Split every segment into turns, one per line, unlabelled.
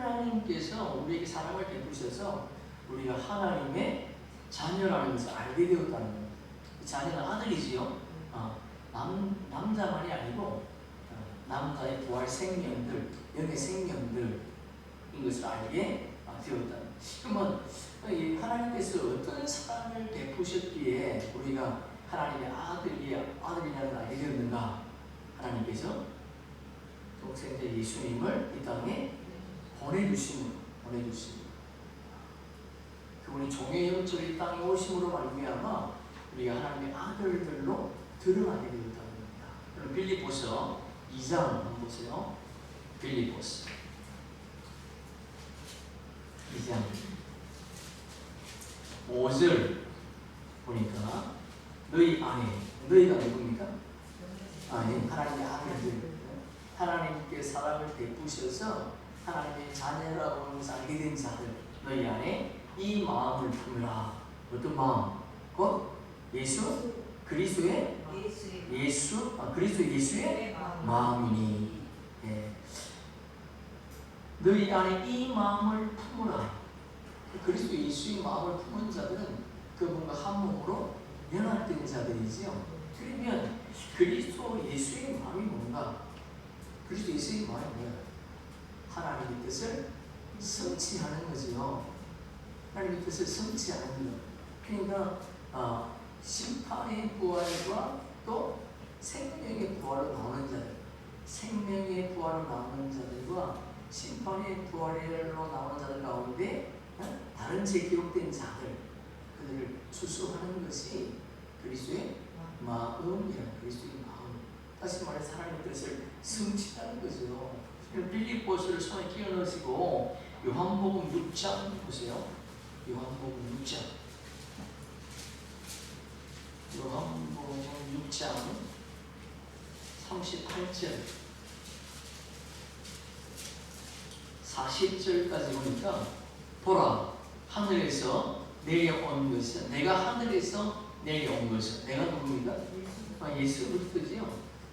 하나님께서 우리에게 사랑을 베푸셔서 우리가 하나님의 자녀라는 것을 알게 되었다는 겁니다. 자녀는 아들이지요. 남자만이 아니고 남자의 부활 생명들, 영의 생명들인 것을 알게 되었다. 그러면 하나님께서 어떤 사랑을 베푸셨기에 우리가 하나님의 아들이라는 알게 되었는가? 하나님께서 독생자 예수님을 이 땅에 보내주심으로 그분이 종의 형체로 이 땅에 오심으로 말미암아 우리가 하나님의 아들들로 드러나게 되었다는 겁니다. 그럼 빌립보서 2장 한번 보세요. 빌립보서 2장 5절 보니까 너희 안에, 너희가 누굽니까? 하나님의 아들들, 하나님께 사랑을 베푸셔서 하나님의 자녀라고 하는 것을 알게 된 자들, 너희 안에 이 마음을 품으라. 어떤 마음? 곧 그리스도 예수의 마음이니. 너희 안에 이 마음을 품으라. 그리스도 예수의 마음을 품은 자들은 그분과 한 몸으로 연합된 자들이지요. 그러면 그리스도 예수의 마음이 뭔가? 그리스도 예수의 마음이 뭐예요? 하나님의 뜻을 성취하는 거죠. 하나님의 뜻을 성취하는 것. 그러니까 심판의 부활과 또 생명의 부활로 나오는 자들, 생명의 부활로 나오는 자들과 심판의 부활로 나오는 자들 가운데 다른 제 기록된 자들, 그들을 추수하는 것이 그리스도의 마음이라는 그리스도의 마음. 다시 말해서 하나님의 뜻을 성취하는 거죠. 빌립보서를 손에 끼워 넣으시고 요한복음 6장 보세요. 요한복음 6장 38절 40절까지 보니까 보라 하늘에서 내려온 것은 내가 하늘에서 내려온 것은 내가 누굽니까? 예수 그리스도지요.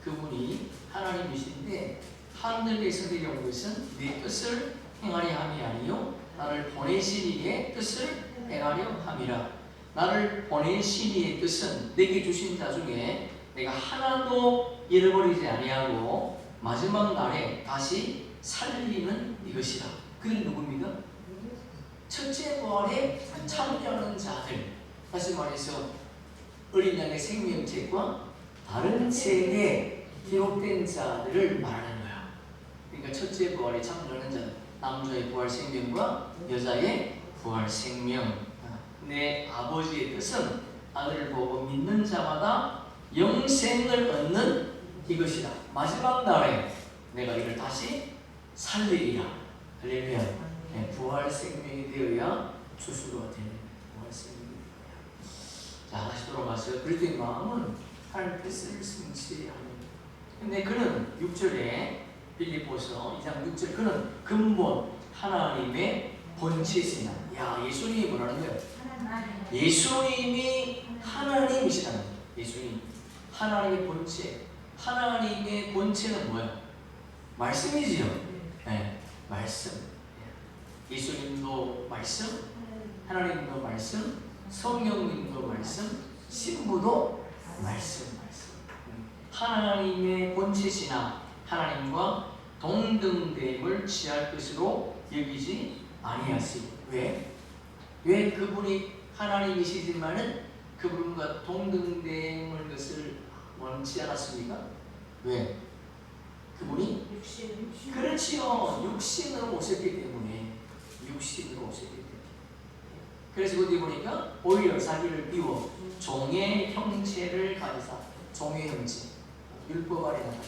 그분이 하나님이신데 하늘에서 내려온 것은 내 뜻을 행하려 함이 아니요 나를 보내신 이의 뜻을 행하려 함이라. 나를 보내신 이의 뜻은 내게 주신 자 중에 내가 하나도 잃어버리지 아니하고 마지막 날에 다시 살리는 이것이라. 그는 누굽니까? 첫째 부활에 참여하는 자들. 다시 말해서 어린 양의 생명책과 다른 책에 기록된 자들을 말하는 거야. 그러니까 첫째 부활에 참여하는 자들, 남자의 부활 생명과 여자의 부활 생명. 내 아버지의 뜻은 아들을 보고 믿는 자마다 영생을 얻는 이것이다. 마지막 날에 내가 이를 다시 살리리라. 할렐루야. 부활 생명이 되어야 추수가 되는 부활 생명이 되어야. 자, 다시 돌아가서 그리스도의 마음은 하나님의 뜻을 성취하는. 근데 그는 6절에 빌립보서 2장 6절 그는 근본 하나님의 본체시나. 야, 예수님이 뭐라는 거예요? 예수님이 하나님이시다는 거예요. 예수님 하나님의 본체. 하나님의 본체는 뭐예요? 말씀이지요. 네, 말씀. 예수님도 말씀, 하나님도 말씀, 성령님도 말씀, 신부도 말씀. 하나님의 본체시나 하나님과 동등됨을 취할 것으로 여기지 아니하시고. 왜 그분이 하나님이시지만은 그분과 동등됨을 것을 원치 않았습니까? 왜? 그분이 그렇지요. 육신으로 오셨기 때문에. 그래서 어디 보니까 오히려 자기를 비워 종의 형체를 가지사. 종의 형체. 율법 아래 나타.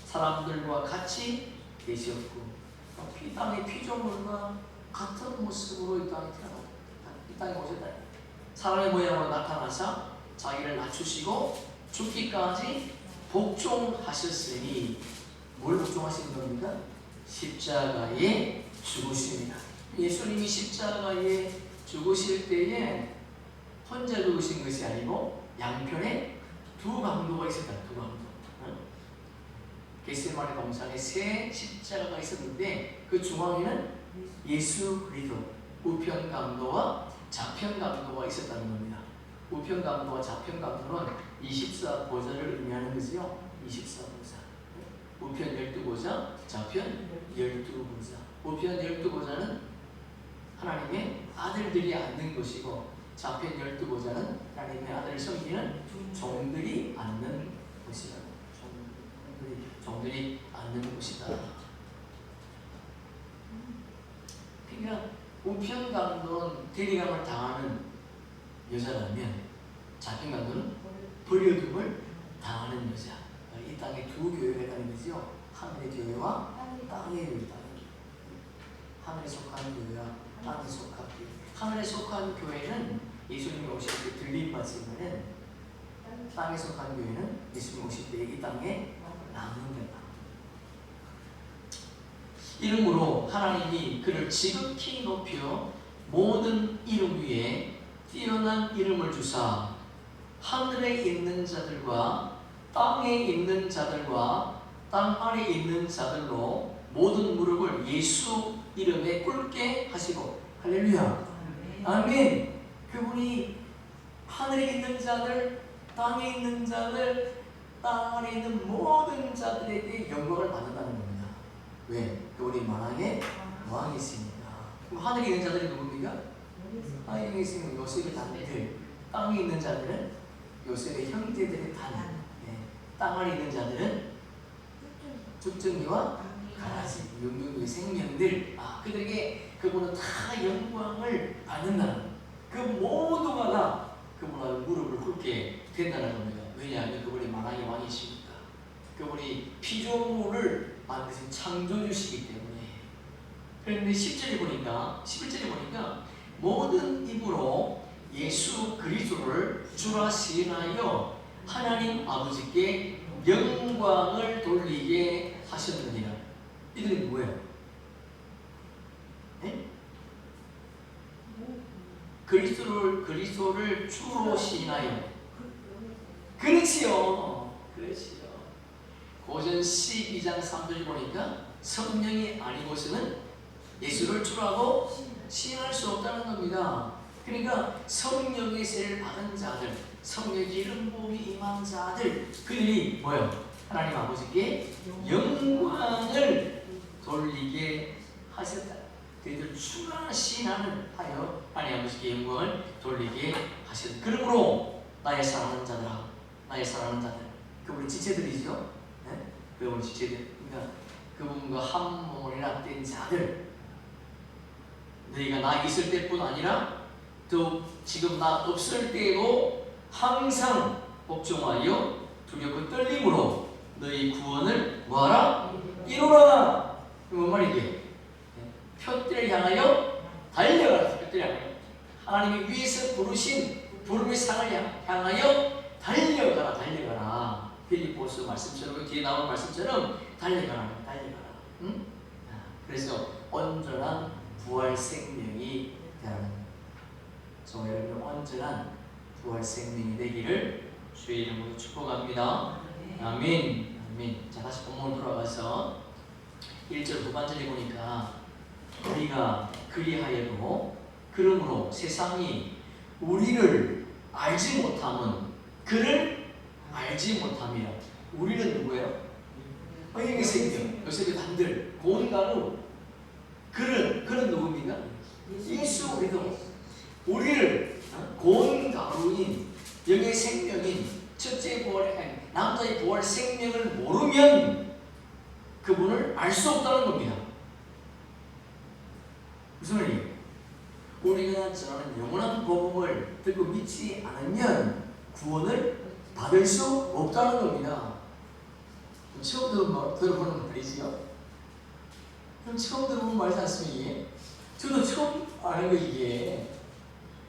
사람들과 같이 계셨고 땅의 피조물과 같은 모습으로 이 땅에 오셨다. 사람의 모양으로 나타나사 자기를 낮추시고 죽기까지 복종하셨으니. 뭘 복종하신 겁니까? 십자가에 죽으십니다. 예수님이 십자가에 죽으실 때에 혼자 죽으신 것이 아니고 양편에 두 강도가 있었다. 두 강도. 겟세마네 동산에 세 십자가가 있었는데 그 중앙에는 예수 그리스도, 우편 강도와 좌편 강도가 있었다는 겁니다. 우편 강도와 좌편 강도는 24보좌를 의미하는 거지요. 24보좌. 우편 12보좌, 좌편 12보좌. 우편 12보좌는 하나님의 아들들이 앉는 것이고, 좌편 12보좌는 하나님의 아들을 섬기는 종들이 앉는 곳이다. 종들이 앉는 곳이다. 그러니까 우편 강도는 대리감을 당하는 여자라면, 좌편 강도는 버려둠을 당하는 여자. 이 땅에 두 교회가 있다는 거죠. 하늘의 교회와 땅의 교회. 하늘에 속한 교회와 땅에 속한 교회. 하늘에 속한 교회는 예수님이 오실 때 들림받지만은, 땅에 속한 교회는 예수님이 오실 때 이 땅에 남는 거다. 이름으로 하나님이 그를 지극히 높여 모든 이름 위에 뛰어난 이름을 주사 하늘에 있는 자들과 땅에 있는 자들과 땅 아래에 있는 자들로 모든 무릎을 예수 이름에 꿇게 하시고, 할렐루야, 아멘. 그분이 하늘에 있는 자들, 땅에 있는 자들, 땅 아래에 있는 모든 자들에게 영광을 받는다는 겁니다. 왜? 그분이 만왕의 왕이 있으니까. 그럼 하늘에 있는 자들이 누굽니까? 하늘에 있으면 요셉의 단들, 땅에 있는 자들은 요셉의 형제들의 단, 땅 아래에 있는 자들은 죽정이와 가라지, 용육의 생명들, 그들에게 그분은 다 영광을 받는다는, 그 모두가 다 그분의 무릎을 꿇게 된다는 겁니다. 왜냐하면 그분이 만왕의 왕이시니까. 그분이 피조물을 만드신 창조주시기 때문에. 그런데 10절에 보니까, 11절에 보니까 모든 입으로 예수 그리스도를 주라 시인하여 하나님 아버지께 영광을 돌리게 하셨느니라. 이들이 누구예요? 네? 그리스도를 주로 시인하여. 그렇지요. 그렇지요. 고전 12장 3절 보니까 성령이 아니고서는 예수를 주라고 시인할 수 없다는 겁니다. 그러니까 성령의 세를 받은 자들, 성령의 기름 부음이 임한 자들, 그들이 뭐예요? 하나님 아버지께 영광을 돌리게 하셨다. 그들 주라 시인하는 하여 하나님 아버지께 영광을 돌리게 하셨다. 그러므로 나의 사랑하는 자들아, 나의 사랑하는 자들, 그분은 지체들이죠. 네? 그분은 지체들. 그러니까 그분과 한 몸이나 된 자들, 너희가 나 있을 때뿐 아니라 또 지금 나 없을 때에도 항상 복종하여 두렵고 떨림으로 너희 구원을 뭐하라? 이루라. 뭔 말이게? 표대를 향하여 달려가라. 표대를 향하여 하나님이 위에서 부르신 부름의 상을 향하여 달려가라. 달려가라. 빌립보서 말씀처럼, 뒤에 나온 말씀처럼 달려가라. 달려가라. 응? 그래서 온전한 부활 생명이 되는, 저 여러분 온전한 부활 생명이 되기를 주의 이름으로 축복합니다. 아멘. 아멘. 자, 다시 본문 돌아가서 1절 후반절에 보니까 우리가 그리하여도 그러므로 세상이 우리를 알지 못함은 그를 알지 못함이라. 우리는 누구예요? 여기 생명, 요셉의 단들, 고은가루. 그는 누굽니까? 예수 그리스도. 우리를 고은가루인 영의 생명인 첫째 부활의 남자의 부활 생명을 모르면 그분을 알 수 없다는 겁니다. 무슨 말이에요? 우리가 전하는 영원한 복음을 듣고 믿지 않으면 구원을 받을 수 없다는 겁니다. 처음 들어보는 말이지요? 그럼 처음 들어보는 말이지 않습니까? 저도 처음 아는 거. 이게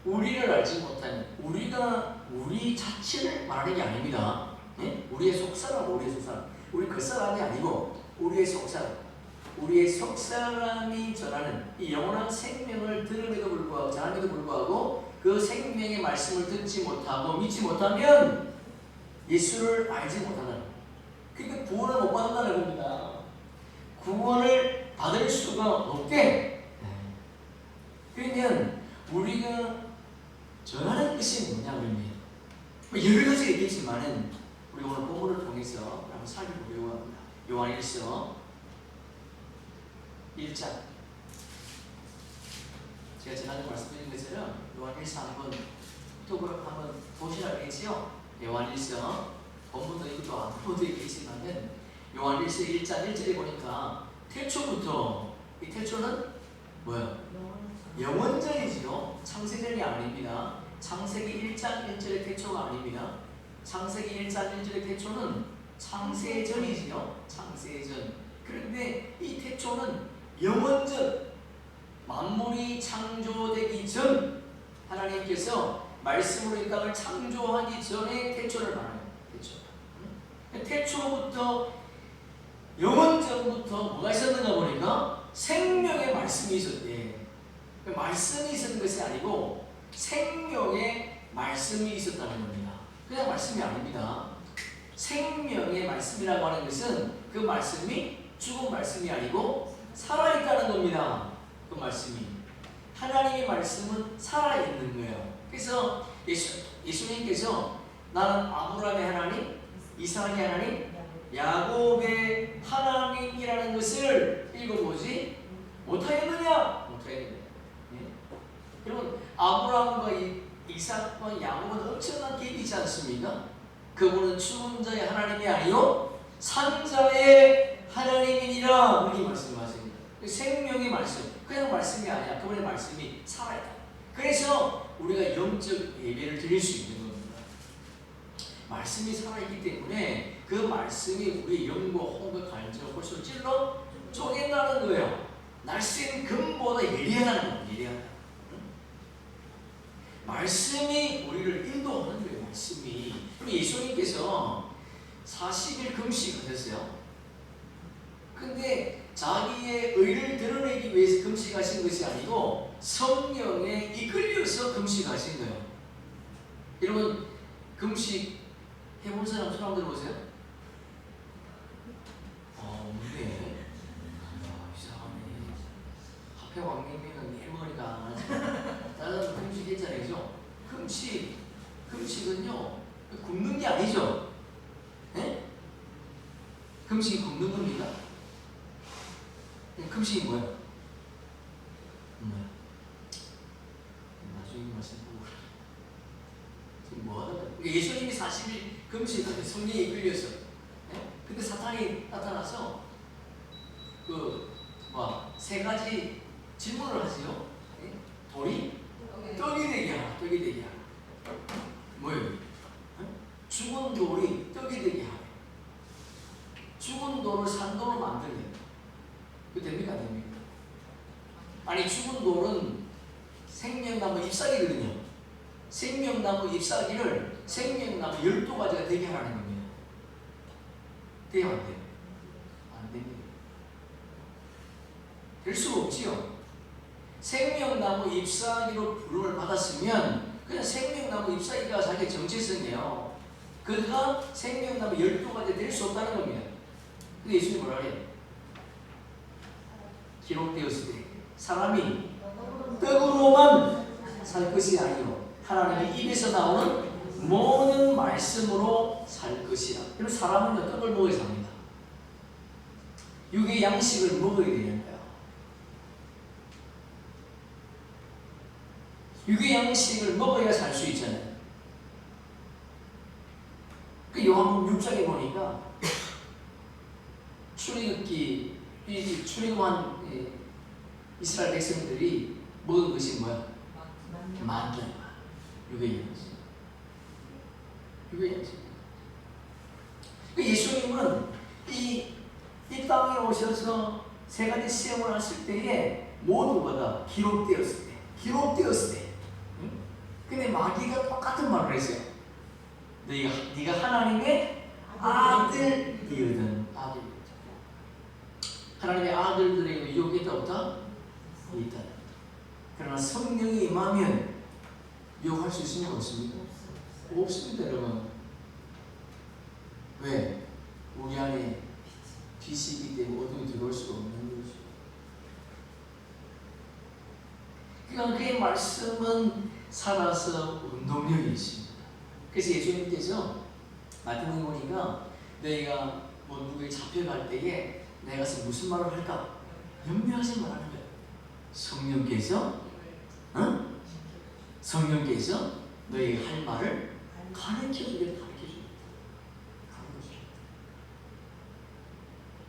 우리를 알지 못하는, 우리가 우리 자체를 말하는 게 아닙니다. 예? 우리의 속사람, 우리의 속사람, 우리 그 사람이 아니고 우리의 속사람, 우리의 속사람이 전하는 이 영원한 생명을 들음에도 불구하고, 전함에도 불구하고 그 생명의 말씀을 듣지 못하고 믿지 못하면 예수를 알지 못하는, 그러니까 구원을 못 받는다는 겁니다. 구원을 받을 수가 없게. 그러면 우리가 전하는 것이 뭐냐면 여러 가지 얘기지만은 우리 오늘 본문을 통해서 한번 살펴보려고 합니다. 요한일서 1장. 제가 지난주 말씀드린 것처럼 요한일서 한번 보시라고 했지요. 요한일서 본문도 있고 안보도 있지만은 요한일서 1장 1절에 보니까 태초부터, 이 태초는 뭐예요? 영원전이지요. 창세전이 아닙니다. 창세기 1장 1절의 태초가 아닙니다. 창세기 1장 1절의 태초는 창세전이지요. 창세전. 그런데 이 태초는 영원전, 만물이 창조되기 전 하나님께서 말씀으로 이 땅을 창조하기 전에 태초를 말해요. 태초부터 영원전부터 뭐가 있었는가 보니까 생명의 말씀이 있었대. 말씀이 있었던 것이 아니고 생명의 말씀이 있었다는 겁니다. 그냥 말씀이 아닙니다. 생명의 말씀이라고 하는 것은 그 말씀이 죽은 말씀이 아니고 살아있다는 겁니다. 그 말씀이. 하나님의 말씀은 살아있는 거예요. 그래서 예수님께서 나는 아브라함의 하나님, 이삭의 하나님, 야곱의 하나님이라는 것을 읽어보지 못하였느냐? 못하였느냐? 여러분, 아브라함과 이삭과 야곱은 엄청난 갭이 있지 않습니까? 그분은 죽은 자의 하나님이 아니요 산자의 하나님이니라 이렇게 말씀하십니다. 생명의 말씀, 그냥 말씀이 아니야. 그분의 말씀이 살아있다. 그래서 우리가 영적 예배를 드릴 수 있는 겁니다. 말씀이 살아있기 때문에 그 말씀이 우리의 영과 혼과 간절과 골수를 찔러 쪼갠다는 거예요. 날쌘 금보다 예리하다는 겁니다. 예리하다. 말씀이 우리를 인도하는 거예요. 말씀이. 예수님께서 40일 금식하셨어요. 근데 자기의 의를 드러내기 위해서 금식하신 것이 아니고 성령에 이끌려서 금식하신 거예요. 여러분, 금식 해본 사람 손 한번 들어보세요. 없네. 이상하네. 하필 왕님이는 일머리가 다른 금식 했잖아요. 금식은요 굶는 게 아니죠. 네? 금식이 굶는 겁니까? 금식이 뭐예요? 나중에 말씀 보고 지금 뭐 하는 거예요? 예수님이 40일 금식하셨어요. 성령에 이끌려서. 네? 근데 사탄이 나타나서 세 가지 질문을 하지요. 네? 돌이 떡이 되게 하라. 떡이 되게 하라. 뭐예요? 네? 죽은 돌이 떡이 되게 하라. 죽은 돌을 산돌로 만들래. 그거 됩니까? 안 됩니까? 아니, 죽은 돌은 생명나무 잎사귀거든요. 생명나무 잎사귀를 생명나무 12가지가 되게 하라는 겁니다. 돼요? 안 돼요? 안 됩니다. 될 수가 없지요. 생명나무 잎사귀로 부름을 받았으면 그냥 생명나무 잎사귀가 자기의 정체성이에요. 그가 생명나무 12가지 될 수 없다는 겁니다. 근데 예수님이 뭐라 그래요? 기록되었을 때 사람이 떡으로만 살 것이 아니요 하나님의 입에서 나오는 모든 말씀으로 살 것이라. 그럼 사람은 떡을 먹어야 삽니다. 육의 양식을 먹어야 되는 거예요. 육의 양식을 먹어야 살 수 있잖아요. 그 요한복음 6장에 보니까 출애굽한 이스라엘 백성들이 먹은 것이 뭐야? 만나. 육의 양식. 육의 양식. 예수님은 이 땅에 오셔서 세 가지 시험을 하실 때에 모두가 다 기록되었을 때. 근데 마귀가 똑같은 말을 했어요. 네가 하나님의 아들이거든. 하나님의 아들들에게 유혹이 없다? 있다. 그러나 성령이 임하면 유혹할 수 있습니까? 없습니까? 없습니다, 여러분. 왜? 우리 안에 빛이기 때문에 어둠이 들어올 수가 없는 거죠. 그러니까 그의 말씀은 살아서 운동력이 있습니다. 그래서 예수님께서 마태복음 보니까 너희가 뭐 누구에 잡혀갈 때에 내가 가서 무슨 말을 할까? 염려하지 말라는 거예요. 성령께서 성령께서 너희 할 말을 가르쳐주겠다.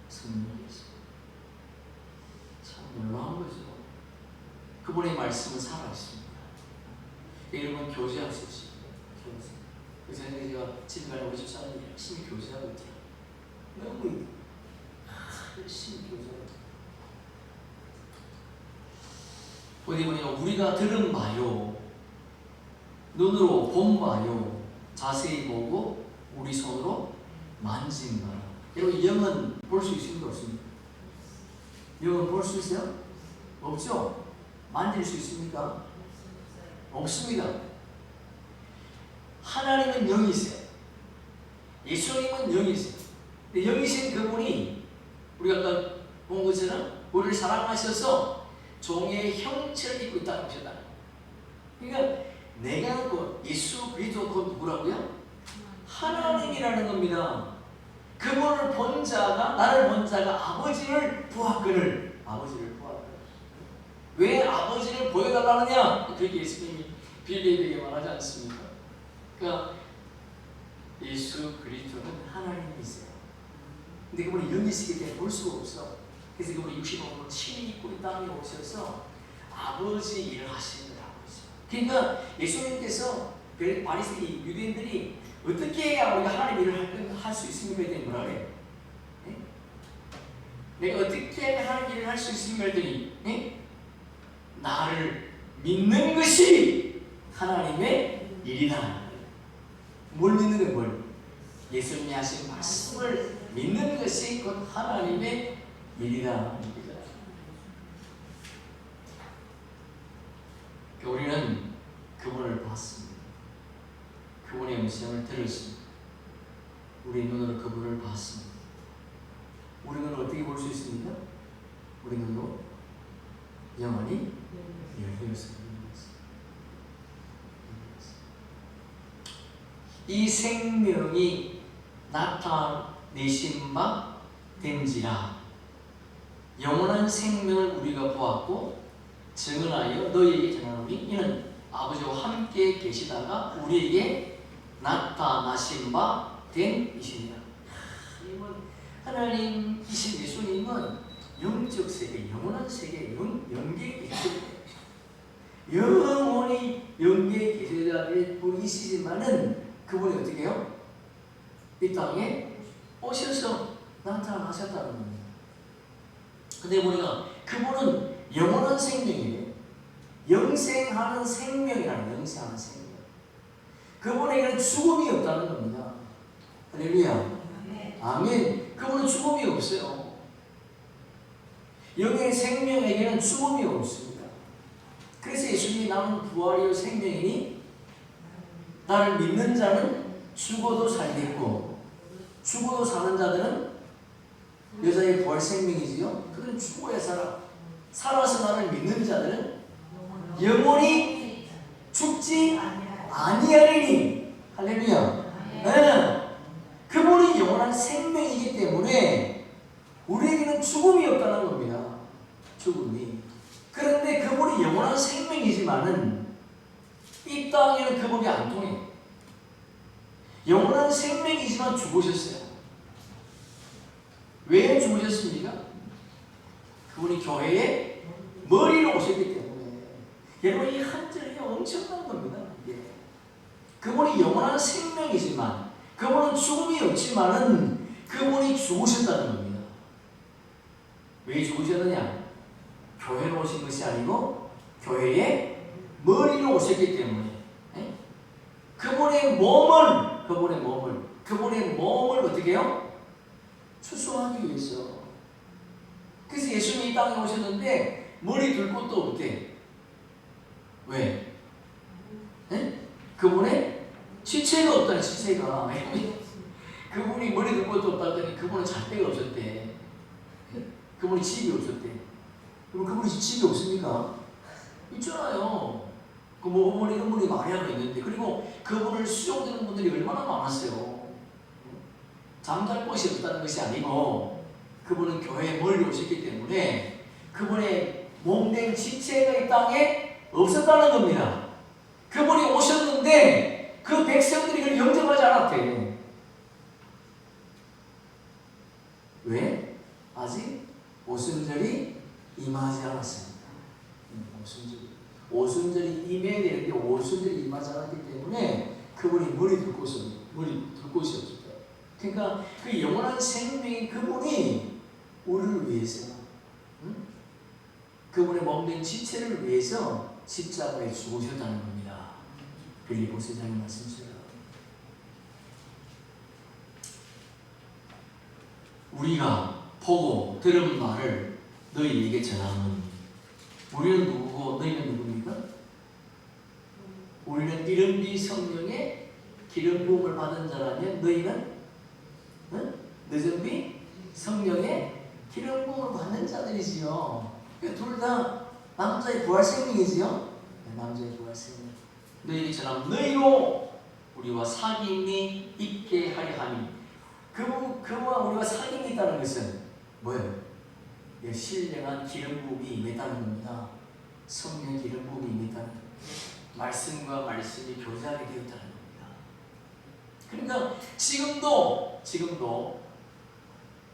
성령께서 참 놀라운 거죠. 그분의 말씀은 살아있습니다. 여러분 교제할 수 있습니다. 그래서 제가 집에 가는 우리 집사람이 열심히 교제하고 있더라고요. 너무 열심히 교제하고 있더라고요. 어디 보니까 우리가 들은 바요, 눈으로 본 바요, 자세히 보고 우리 손으로 만진 바요. 여러분 영은 볼 수 있습니까? 없습니까? 영은 볼 수 있어요? 없죠? 만질 수 있습니까? 없습니다. 하나님은 영이세요. 예수님은 영이세요. 근데 영이신 그분이 우리가 아까 본 것처럼 우리를 사랑하셔서 종의 형체를 입고 있다는 것이다. 그러니까 내가 그 예수 그리스도 그 누구라고요? 하나님이라는 겁니다. 그분을 본 자가, 나를 본 자가 아버지를 보았거늘. 아버지를 보았거늘. 왜 아버지를 보여달라느냐? 그렇게 예수님이 빌립에게 말하지 않습니까? 그러니까 예수 그리스도는 하나님이세요. 근데 그분이 영이시기 때문에 볼 수가 없어. 그래서 그분이 육신으로 친히 입고 이 땅에 오셔서 아버지 일을 하시는 거라고 했어요. 그러니까 예수님께서 바리새인 유대인들이 어떻게 해야 우리가 하나님 일을 할 수 있습니까? 했더니 뭐라 그래요? 네? 내가 어떻게 하면 하나님 일을 할 수 있습니까? 했더니 네? 나를 믿는 것이 하나님의 일이다. 뭘 믿는 거예요? 뭘? 예수님이 하신 말씀을 믿는 것이 곧 하나님의 일이다. 우리는 그분을 봤습니다. 그분의 음성을 들었습니다. 우리 눈으로 그분을 봤습니다. 우리 눈으로 어떻게 볼 수 있습니까? 우리 눈으로 영원히 열렸습니다. 이 생명이 나타내신 바 된지라. 영원한 생명을 우리가 보았고 증언하여 너희에게 전하노니 이는 아버지와 함께 계시다가 우리에게 나타나신 바 된 이시니라. 하나님이신 예수님은 영적 세계, 영원한 세계, 영계에 계시기 때문에 영원히 영계에 계셔야 될 분이시지만은 그분이 어떻게 해요? 이 땅에 오셔서 나타나셨다는 겁니다. 근데 보니까 그분은 영원한 생명이에요. 영생하는 생명이라는 영생하는 생명. 그분에게는 죽음이 없다는 겁니다. 할렐루야. 아멘. 그분은 죽음이 없어요. 영의 생명에게는 죽음이 없습니다. 그래서 예수님이 나는 부활이요 생명이니 나를 믿는 자는 죽어도 살겠고 죽어도 사는 자들은 여자의 부활 생명이지요. 그들은 죽어야 살아. 살아서 나를 믿는 자들은 영원히 죽지 아니하리니. 할렐루야. 네. 그분이 영원한 생명이기 때문에 우리에게는 죽음이 없다는 겁니다. 죽음이. 그런데 그분이 영원한 생명이지만은 이 땅에는 그분이 안 통해. 영원한 생명이지만 죽으셨어요. 왜 죽으셨습니까? 그분이 교회에 머리로 오셨기 때문에. 여러분 이 한 절이 엄청난 겁니다. 그분이 영원한 생명이지만 그분은 죽음이 없지만은 그분이 죽으셨다는 겁니다. 왜 죽으셨느냐? 교회로 오신 것이 아니고 교회에 머리로 오셨기 때문에 그분의 몸을 어떻게 해요? 추수하기 위해서. 그래서 예수님이 이 땅에 오셨는데 머리 둘 곳도 없대. 왜? 그분의 지체가 없다는 지체가. 그분이 머리 둘 곳도 없다더니 그분은 잘 데가 없었대. 그분이 집이 없었대. 그럼 그분이 집이 없습니까? 있잖아요. 그 뭐 어머니 마리아가 있는데, 그리고 그분을 수용되는 분들이 얼마나 많았어요. 잠잘 곳이 없다는 것이 아니고 그분은 교회에 멀리 오셨기 때문에 그분의 몸된 지체가 이 땅에 없었다는 겁니다. 그분이 오셨는데 그 백성들이 그걸 영접하지 않았대. 왜? 아직 오순절이 임하지 않았습니다. 오순절이 임해야 되는데 오순절이 임하지 않았기 때문에 그분이 머리 둘 곳이 없었다. 그러니까 그 영원한 생명의 그분이 우리를 위해서, 그분의 몸된 지체를 위해서 십자가에 죽으셨다는 겁니다. 빌립보서 1장 말씀처럼 우리가 보고 들은 말을 너희에게 전하는, 우리는 누구고 너희는 누굽니까? 우리는 이른비 성령의 기름 부음을 받은 자라면 너희는 늦은비 성령의 기름 부음을 받는 자들이지요. 둘 다 남자의 부활 생명이지요. 남자의 부활 생명. 너희에게 전하면 너희로 우리와 사귐이 있게 하려 하니, 그와 우리가 사귐이 있다는 것은 뭐예요? 신령한 기름 부음이 임했다는 겁니다. 성령의 기름 부음이 임했다는 겁니다. 말씀과 말씀이 교제하게 되었다는 겁니다. 그러니까 지금도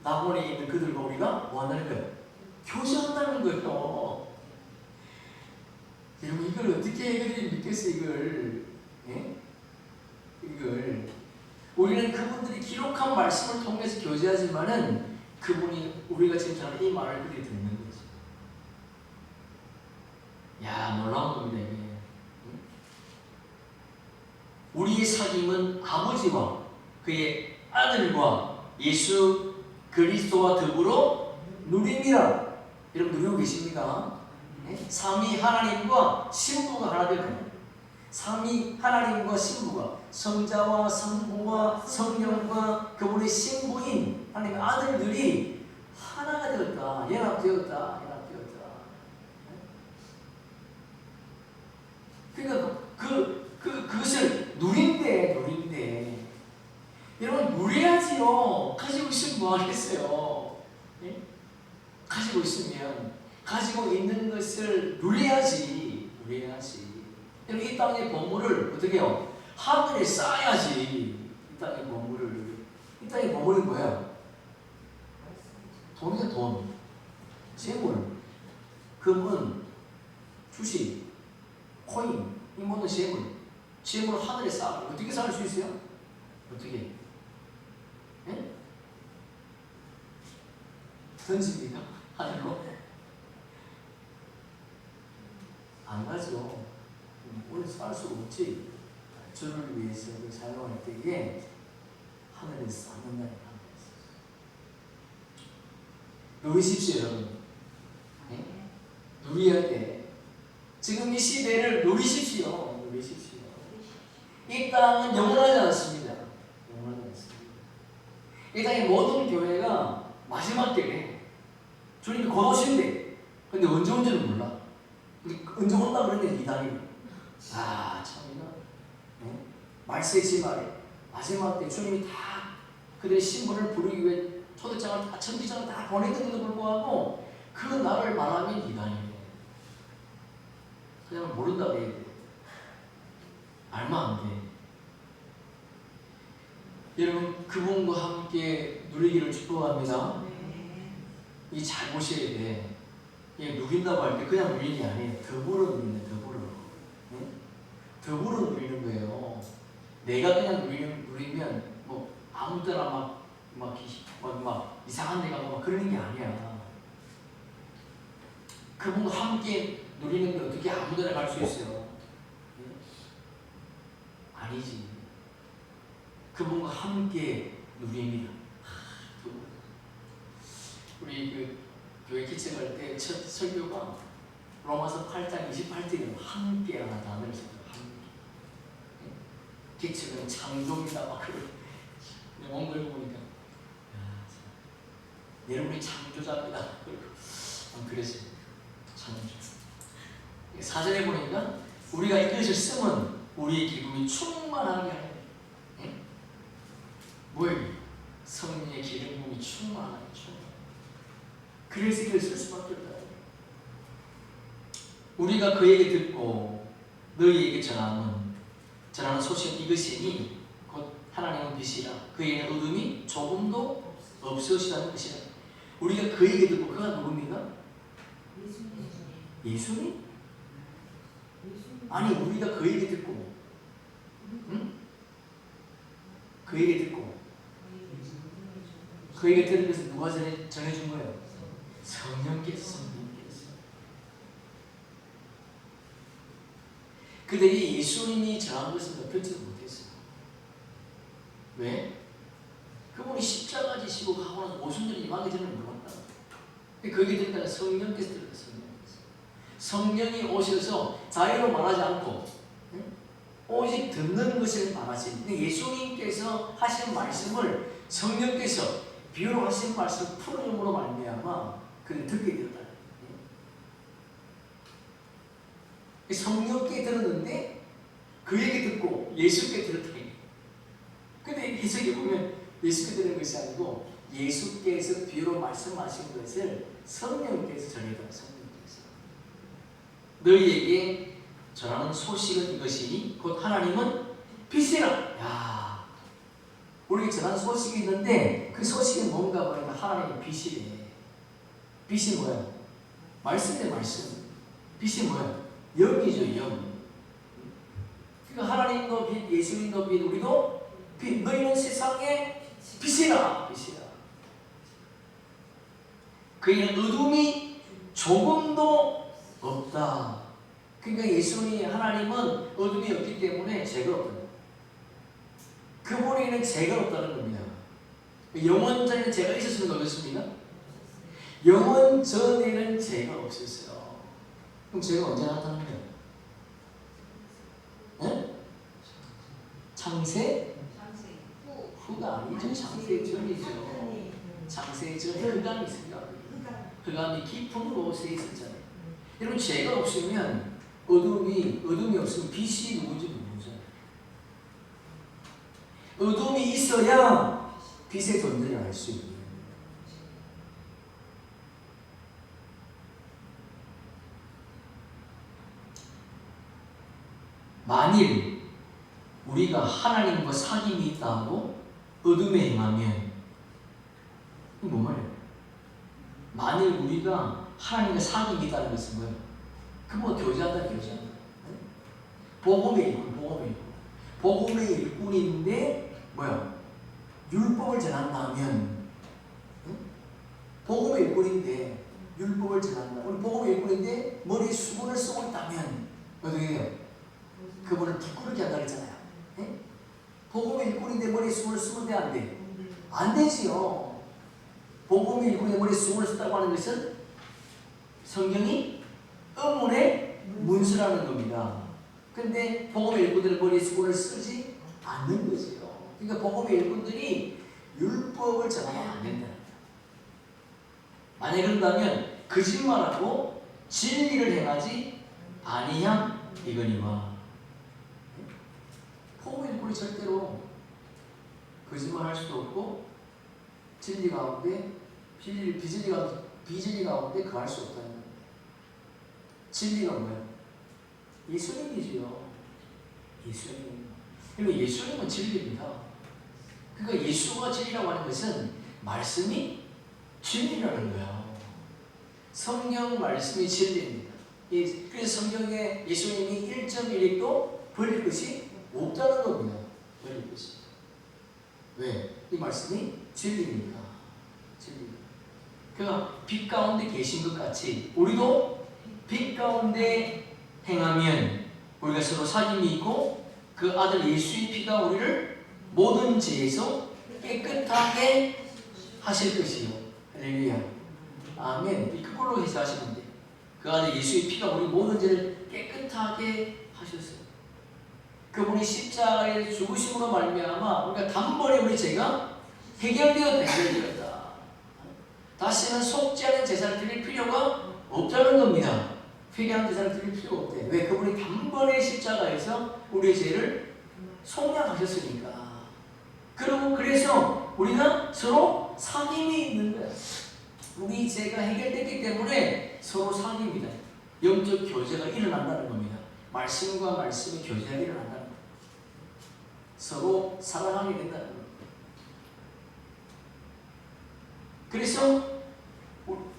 낙원에 있는 그들과 우리가 뭐 한다는 거예요? 교제한다는 거예요. 여러분, 이걸 어떻게 해결이 믿겠어요? 이걸 우리는 그분들이 기록한 말씀을 통해서 교제하지만은 그분이 우리가 지금 전하는 이 말을 그들이 듣는 거죠. 야, 놀라운 겁니다, 이게. 우리의 사귐은 아버지와 그의 아들과 예수 그리스도와 더불어 누립니다. 여러분, 누리고 계십니까? 삼위 하나님과 신부가 하나 될 겁니다. 삼위 하나님과 신부가, 성자와 성부와 성령과 그분의 신부인 하나님의 아들들이 하나가 되었다. 연합되었다. 그러니까 그것을 누린대. 여러분, 누려야지요. 가지고 있으면 뭐 하겠어요? 예? 가지고 있으면 가지고 있는 것을 누려야지. 여러분, 이 땅의 보물을 어떻게 해요? 하늘에 쌓아야지. 이 땅의 보물은 뭐야? 돈이야, 돈. 재물, 금은, 주식, 코인, 이 모든 재물을 하늘에 쌓아. 어떻게 쌓을 수 있어요? 어떻게? 예? 던집니까? 하늘로? 안 가죠. 오늘 쌓을 수 없지. 주를 위해서 사용할 때에 하늘에 쌓는다는 거. 누리십시오, 여러분. 네? 누려야 돼. 지금 이 시대를 누리십시오. 이 땅은 영원하지 않습니다. 이 땅의 모든 교회가 마지막 때에 주님이 곧 오신대. 근데 언제 온지는 몰라. 근데 언제 온다 그러는데 이단이. 참 이거. 네? 말세지 말에 마지막 때 주님이 다 그들의 신분을 부르기 위해 초대장을 다, 천지장을 다 보냈는데도 불구하고 그 날을 말하면 이단이에요. 그냥 모른다고 해야 돼. 알면 안 돼. 여러분, 그분과 함께 누리기를 축복합니다. 이 잘 보셔야 돼. 누린다고 할 때 그냥 누리는 게 아니에요. 더불어 누리는, 더불어 누리는 거예요. 내가 그냥 누리면 뭐 아무 때나 막 이상한 데 가고 막 그러는 게 아니야. 그분과 함께 누리는 게 어떻게 아무 데나 갈 수 있어요? 아니지. 그분과 함께 누립니다. 우리 그 교회 기책할 때 첫 설교가 로마서 8장 28절에 함께라는 단어를 써요. 함께. 기책은 창조입니다. 막 그런 원고 읽어보니까 여러분이 창조자입니다. 그랬어요. 창조. 사전에 보니까 우리가 이것을 쓰면 우리의 기쁨이 충만하게 하는 거예요. 뭐예요? 성령의 기름 부음이 충만하게 충만. 그래서 이걸 쓸 수밖에 없다. 우리가 그에게 듣고 너희에게 전하는 소식은 이것이니 곧 하나님은 빛이라 그에게는 어둠이 조금도 없으시다는 것이라. 우리가 그에게 듣고 그가 누굽니까? 예수님? 아니 우리가 그에게 듣고 그에게 듣고 그에게 들은 것을 누가 전해준 거예요? 성령께서. 그들이 예수님이 전한 것을 듣지도 못했어요. 왜? 그분이 십자가 지시고 가고 나서 오순절이 임하기 전에 몰랐다. 그게 들으니까 성령께서 들었어요. 성령이 오셔서 자유로 말하지 않고 오직 듣는 것을 말하시는 예수님께서 하신 말씀을 성령께서 비유로 하신 말씀을 풀어줌으로 말미암아 그를 듣게 되었다. 성령께 들었는데 그에게 듣고 예수께 들었다. 근데 해석에 보면 예수께 들은 것이 아니고 예수께서 비유로 말씀하신 것을 성령께서 전해다. 성령께서 너희에게 전하는 소식은 이것이니 곧 하나님은 빛이라. 야, 우리에게 전하는 소식이 있는데 그 소식이 뭔가 보니까 하나님의 빛이래. 빛이 뭐야? 말씀이래. 말씀. 빛이 뭐야? 영이죠. 영. 그러니까 하나님도 빛, 예수님도 빛, 우리도 빛. 너희는 세상의 빛이라. 빛이라. 그에는 어둠이 조금도 없다. 그러니까 예수님 하나님은 어둠이 없기 때문에 죄가 없다. 그분에는 죄가 없다는 겁니다. 영원 전에는 죄가 있었습니까? 없었습니까? 영원 전에는 죄가 없었어요. 그럼 죄가 언제 나타나는 거예요? 네? 창세? 후가 아니죠. 창세 전이죠. 창세 전에 흑암이 있습니다. 흑암이 깊은 곳에 있었잖아요. 여러분 죄가 없으면 어둠이 없으면 빛이 누군지 모르잖아요. 어둠이 있어야 빛의 존재를 알 수 있는. 만일 우리가 하나님과 사귐이 있다 하고 어둠에 행하면 이게 뭐 말이에요? 만일 우리가 하나님과 사귐이 있다는 것은 뭐예요? 그뭐 교제한다. 복음의 일꾼. 복음의 일꾼인데 뭐야? 율법을 전한다면 복음의 일꾼인데 율법을 전한다. 우리 복음의 일꾼인데 머리에 수건을 쓰고 있다면 어떻게 해요? 그분을 부끄럽게 한다 그랬잖아요. 복음의 일꾼인데 머리에 수건을 쓰면 돼? 안 돼? 안 되지요. 복음의 일꾼인데 머리에 수건을 썼다고 하는 것은 성경이 의문의 문수라는 겁니다. 근데 복음의 일꾼들은 머리에 수건을 쓰지 않는 거지요. 그러니까 복음의 일꾼들이 율법을 전하면 안 된다. 만약 그런다면 거짓말하고 진리를 행하지 아니함 이거니와. 복음의 일꾼이 절대로 거짓말할 수도 없고 진리 가운데 비진리 가운데 거할 수 없다는 거예요. 진리가 뭐예요? 예수님이지요. 예수님. 그리고 예수님은 진리입니다. 그러니까 예수가 진리라고 하는 것은 말씀이 진리라는 거예요. 성경 말씀이 진리입니다. 그래서 성경에 예수님이 1.1획도 버릴 것이 없다는 겁니다. 버릴 것이. 왜? 이 말씀이 진리니까. 진리. 그러니까 빛 가운데 계신 것 같이 우리도 빛 가운데 행하면 우리가 서로 사귐이 있고 그 아들 예수의 피가 우리를 모든 죄에서 깨끗하게 하실 것이요. 할렐루야. 아멘. 그걸로 해석하시면 돼요. 그 아들 예수의 피가 우리 모든 죄를 깨끗하게 하셨어요. 그분이 십자가에 죽으심으로 말미암아 우리가 단번에 우리 죄가 해결되었다. 다시는 속지 않은 제사를 드릴 필요가 없다는 겁니다. 회개한 제사를 드릴 필요가 없대. 왜? 그분이 단번에 십자가에서 우리의 죄를 속량하셨으니까. 그리고 그래서 우리가 서로 상임이 있는 거야. 우리 죄가 해결됐기 때문에 서로 상임이다. 영적 교제가 일어난다는 겁니다. 말씀과 말씀의 교제가 일어난다는 겁니다. 서로 사랑하게 된다는 겁니다. 그래서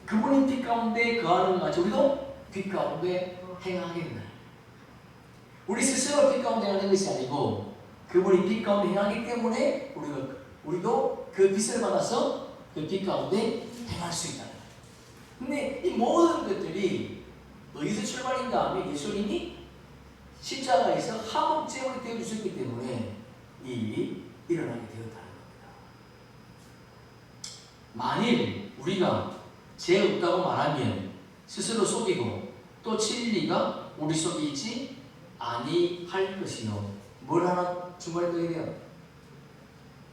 그분이 빛 가운데 거하는 것 같이 우리도 빛 가운데 행하게 된다. 우리 스스로 빛 가운데 행하는 것이 아니고 그분이 빛 가운데 행하기 때문에 우리도 그 빛을 받아서 그 빛 가운데 행할 수 있다. 근데 이 모든 것들이 어디서 출발인가 하면 예수님이 십자가에서 화목제물이 되어주셨기 때문에 이 일이 일어나게 되었다는 겁니다. 만일 우리가 죄 없다고 말하면 스스로 속이고 또 진리가 우리 속에 있지 아니할 것이요. 뭘 하나 중간에 넣어야 돼요?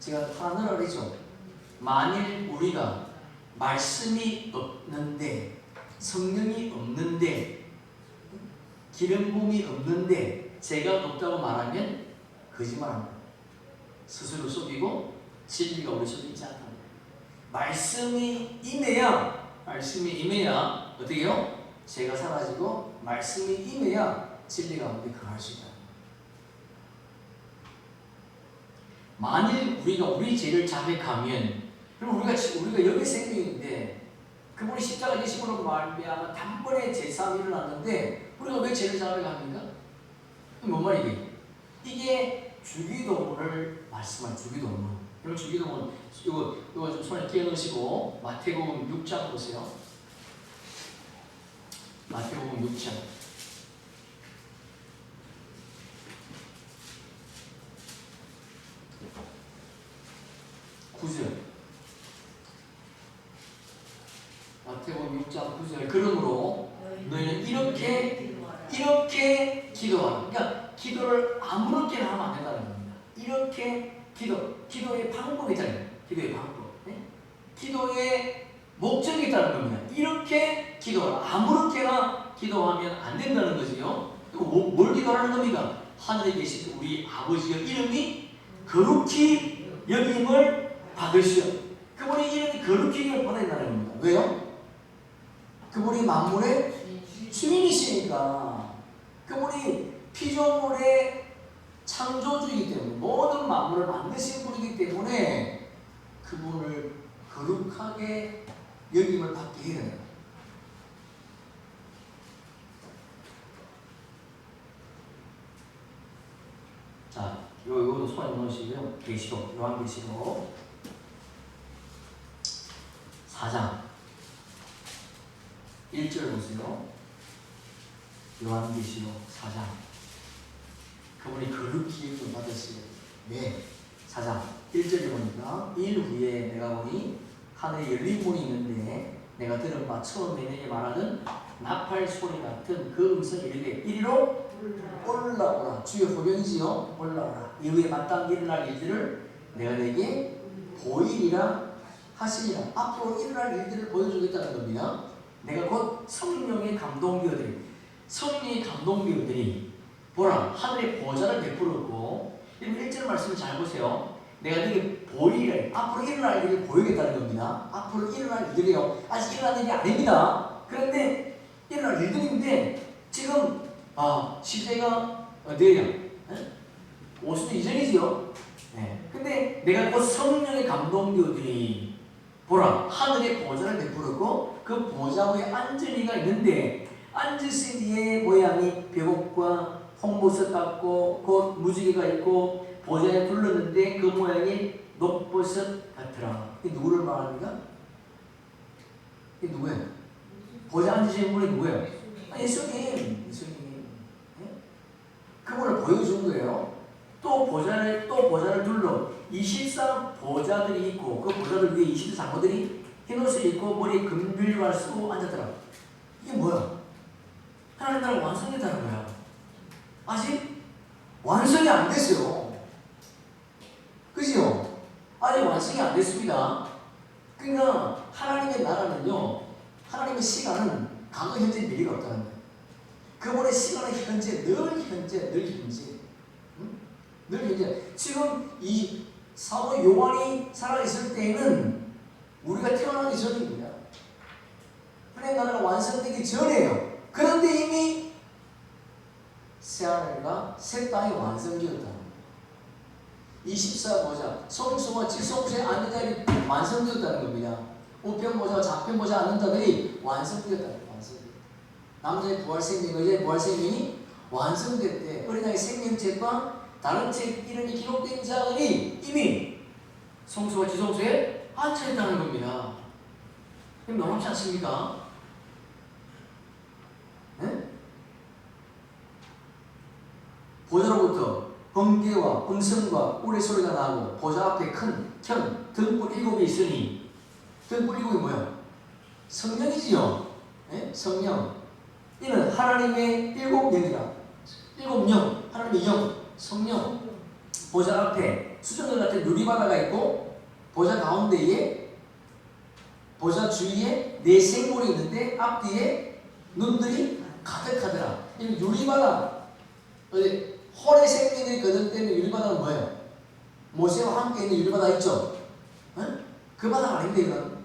제가 하나 넣으라 그랬죠. 만일 우리가 말씀이 없는데 성령이 없는데 기름 부음이 없는데 죄가 없다고 말하면 거짓말합니다. 스스로 속이고 진리가 우리 속에 있지 않다. 말씀이 임해야 어떻게요? 죄가 사라지고 말씀이 임해야 진리가 우리 강할 수 있다. 만일 우리가 우리 죄를 자백하면 그럼 우리가 여기 생명인데 그분이 십자가 되심으로 말미암아 단번에 제사함이 일어났는데 우리가 왜 죄를 자백합니까? 뭔 말이게? 이게 주기도문을 말씀한 주기도문. 그럼 주기도문 이거 좀 손에 끼워 넣으시고 마태복음 6장 보세요. 마태복음 6장 9절. 마태복음 6장 9절. 그러므로 너희는 이렇게 기도하라. 그러니까 기도를 아무렇게나 하면 안 된다는 겁니다. 이렇게 기도의 방법이 있잖아요. 기도의 방법. 네? 기도의 목적이 있다는 겁니다. 이렇게 기도하라. 아무렇게나 기도하면 안 된다는 거지요. 그리고 뭘 기도하는 겁니까? 하늘에 계신 우리 아버지의 이름이 거룩히 여김을 받으시오. 그분의 이름이 거룩히 여김을 받아야 된다는 겁니다. 왜요? 그분이 만물의 주인이시니까. 그분이 피조물의 창조주이기 때문에 모든 만물을 만드신 분이기 때문에 그분을 거룩하게 여김을 받게 해야 됩니다. 자, 요거도 손에 넣으시고요. 계시록, 요한계시록 4장 1절 보세요. 요한계시록 4장. 그분이 거룩히 여김을 받으시고, 네, 4장 1절에 보니까 일 후에 내가 보니 하늘에 열린 문이 있는데 내가 들은 바 처음에 내게 말하는 나팔 소리 같은 그 음성이 이르되 이리로 올라오라. 주의 호령이지요. 올라오라. 이후에 마땅히 일어날 일들을 내가 내게 보이리라 하시니라. 앞으로 일어날 일들을 보여주겠다는 겁니다. 내가 곧 성령의 감동되어들이 보라 하늘의 보좌를 베풀었고, 1절 말씀을 잘 보세요. 내가 너에게 보이리라. 앞으로 일어날 일을 보이겠다는 겁니다. 앞으로 일어날 일들이요. 아직 일어난 일이 아닙니다. 그런데 일어날 일들인데 지금 시대가 어디예요? 50년 이전이죠. 네. 근데 내가 곧 성령의 감동되어들이 보라 하늘의 보좌를 베풀었고 그 보좌 위에 앉은 이가 있는데 앉으신 이의 모양이 벽옥과 홍보석 같고 곧 무지개가 있고 보좌에 둘렀는데 그 모양이 녹보석 같더라. 이게 누구를 말합니까? 이게 누구예요? 보좌 앉으신 분이 누구예요? 예수님. 네? 그분을 보여준 거예요. 또 보좌를 둘러 24보좌들이 있고 그 보좌들 위에 24장로들이 흰옷을 입고 머리에 금빌을 쓰고 앉았더라. 이게 뭐야? 하나님 나라가 완성됐다는 거야. 아직 완성이 안 됐어요. 그죠? 아직 완성이 완성이 안 됐습니다. 그러니까 하나님의 나라는요, 하나님의 시간은 과거, 현재, 미래가 없다는 거예요. 그분의 시간은 현재, 늘 현재, 늘 현재. 응? 늘 현재. 지금 이 사도 요한이 살아있을 때에는 우리가 태어나기 전입니다. 하나님의 나라가 완성되기 전이에요. 그런데 이미 새하늘과 새 땅이 완성되었다는 거예요. 24보좌, 성소와 지성소에 앉는 자들이 완성되었다는 겁니다. 우편보좌와 좌편보좌 앉는 자들이 완성되었다는 거예요. 남자의 부활생명, 여자의 부활생명이 완성됐대. 어린아이 생명책과 다른 책 이름이 기록된 자들이 이미 성소와 지성소에 앉아있다는 겁니다. 놀랍지 않습니까? 네? 보좌로부터 번개와 음성과 우레소리가 나고 보좌 앞에 큰 등불 7이 있으니, 등불 7이 뭐야? 성령이지요. 네? 성령. 이는 하나님의 7영이라. 7영, 하나님의 영, 성령. 보좌 앞에 수정과 같은 유리바다가 있고, 보좌 가운데에, 보좌 주위에 네 생물이 있는데 앞뒤에 눈들이 가득하더라. 이 유리바다, 홀의 생명들이 거듭되는 유리바다는 뭐예요? 모세와 함께 있는 유리바다 있죠? 응? 그 바다가 아닌데 이건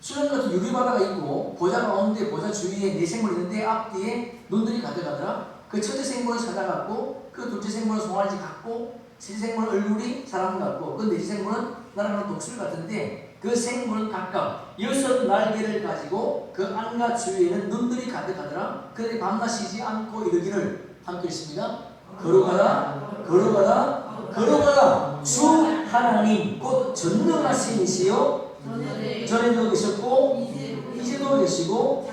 수련 같은 유리바다가 있고, 보좌 가운데 보좌 주위에 네 생물이 있는데 앞뒤에 눈들이 가득하더라. 그 첫째 생물은 사자 같고, 그 둘째 생물은 송아지 같고, 셋째 생물은 얼굴이 사람 같고, 그 넷째 생물은 날아가는 독수리 같은데, 그 생물은 각각 6 날개를 가지고 그 안과 주위에는 눈들이 가득하더라. 그들이 밤낮 쉬지 않고 이르기를, 함께 있습니다. 걸어가라, 걸어가라, 걸어가라. 주 하나님 곧 전능하신 이시요, 전에도 계셨고 이제도 계시고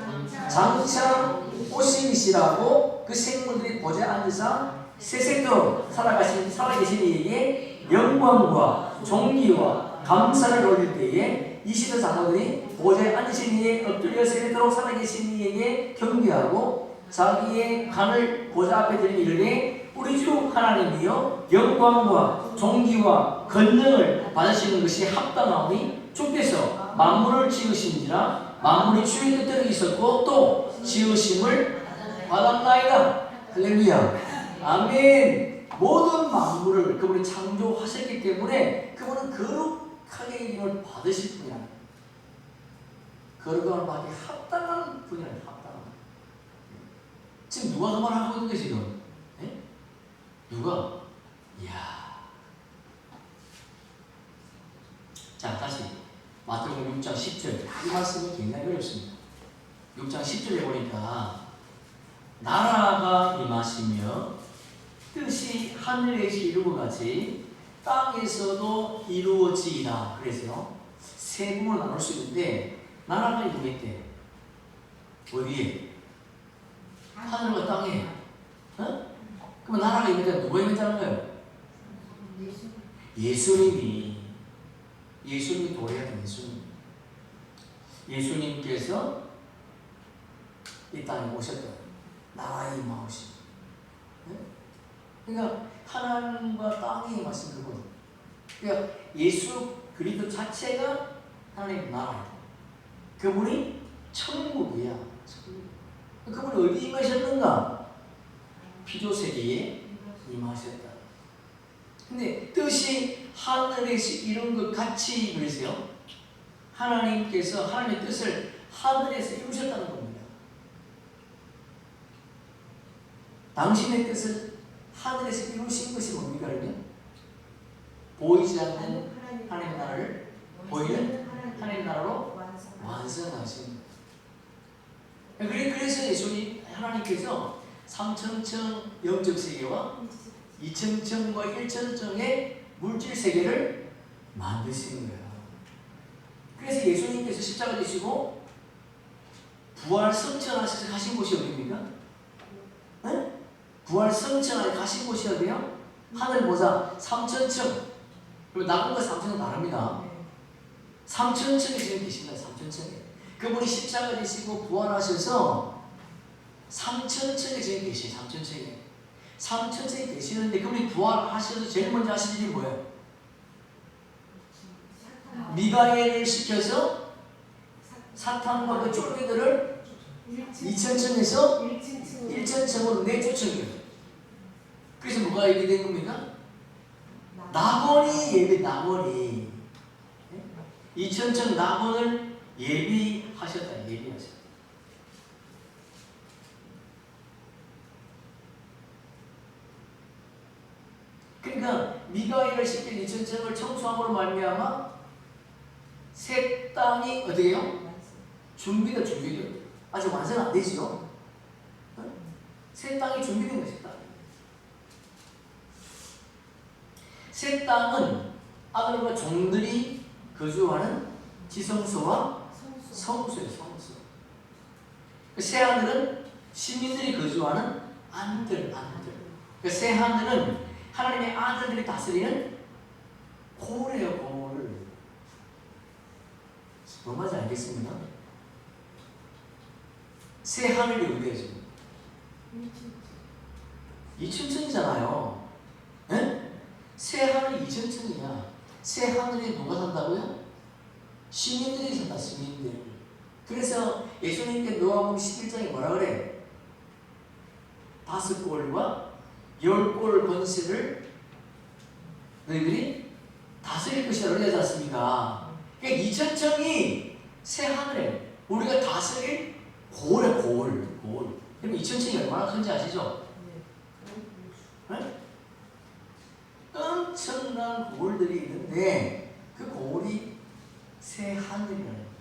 장차 오시리시라고 그 생물들이 보좌에 앉으사 세세토록 살아계신 이에게 영광과 존귀와 감사를 올릴 때에 20의 장로들이 보좌에 앉으신 이에 엎드려 세세토록 살아계신 이에게 경배하고 자기의 간을 보좌 앞에 들이 이르되, 우리 주 하나님이여 영광과 존귀와 권능을 받으시는 것이 합당하오니 주께서 만물을 지으신지라 만물이 주의 뜻대로 있었고 또 지으심을 받았나이다. 할렐루야. 아멘. 모든 만물을 그분이 창조하셨기 때문에 그분은 거룩하게 이름을 받으실 분이라. 거룩함을 받기 합당한 분이라. 합당한. 지금 누가 그 말을 하고 있는 거지 지금? 네? 누가? 이야. 자, 다시 마태복음 6장 10절. 이 말씀이 굉장히 어렵습니다. 6장 10절에 보니까 나라가 임하시며 뜻이 하늘에서 이루고 같이 땅에서도 이루어지이다. 그래서요, 세 부분으로 나눌 수 있는데, 나라가 임했대. 어디에? 하늘과 땅에. 어? 그럼 나라가 임했다. 누가 임했다는 거예요? 예수님이 도래하던 예수님. 예수님께서 이 땅에 오셨다. 나라의 임하오심. 네? 그러니까 하나님과 땅에 임하신 그분. 그러니까 예수 그리스도 자체가 하나님의 나라. 그분이 천국이야. 그분이 어디 임하셨는가? 피조세계에 임하셨다. 근데 뜻이 하늘에서 이룬 것 같이, 그래서요, 하나님께서 하나님의 뜻을 하늘에서 이루셨다는 겁니다. 당신의 뜻을 하늘에서 이루신 것이 뭡니까? 그러면 보이지 않는 하나님의 나라를 보이는 하나님의 나라로 완성하신. 그래서 예수님 하나님께서 3천층 영적 세계와 2천층과 1천층의 물질 세계를 만드신 거예요. 그래서 예수님께서 십자가 되시고 부활 성천하셔서 가신 곳이 어디입니까? 네? 부활 성천하에 가신 곳이 어디요? 하늘 보자 3천층. 그리고 나군과 3천은 다릅니다. 3천층에 지금 계십니다. 3천층에. 그분이 십자가 되시고 부활하셔서 3천층에 지금 계시죠. 3천층에. 3천층에 계시는데 그분이 부활하셔서 제일 먼저 하신 일이 뭐예요? 미가엘을 시켜서 사탄과 그 쫄개들을 2천층에서 1천층으로 내쫓은 거예요. 그래서 뭐가 예비된 겁니까? 나본이 2천층 나본을 예비하셨다. 그러니까 미가엘을 시킨 2천층을 청소함으로 말미암아 새 땅이 어떻게 해요? 준비돼. 아직 완성 안 되지요? 새 땅이 준비된 거예요. 새 땅은 아들과 종들이 거주하는 지성소와 성소예요. 새 하늘은 시민들이 거주하는 안들. 새 하늘은 하나님의 아들들이 다스리는 골이에요. 골. 뭔 말인지 알겠습니까? 새 하늘이 어디예요 지금? 2층이잖아요. 네? 새 하늘이 2층이야. 새 하늘에 누가 산다고요? 시민들이 산다. 시민들. 그래서 예수님께 누가복음 11장에 뭐라 그래? 5골과 10골 권세를 너희들이 다스릴 것이라고 그러지 않습니까? 그러니까 2천층이 새 하늘에 우리가 다스릴 골에 골. 그럼 2천층이 얼마나 큰지 아시죠? 네? 엄청난 골들이 있는데 그 골이 새 하늘이라는 겁니다.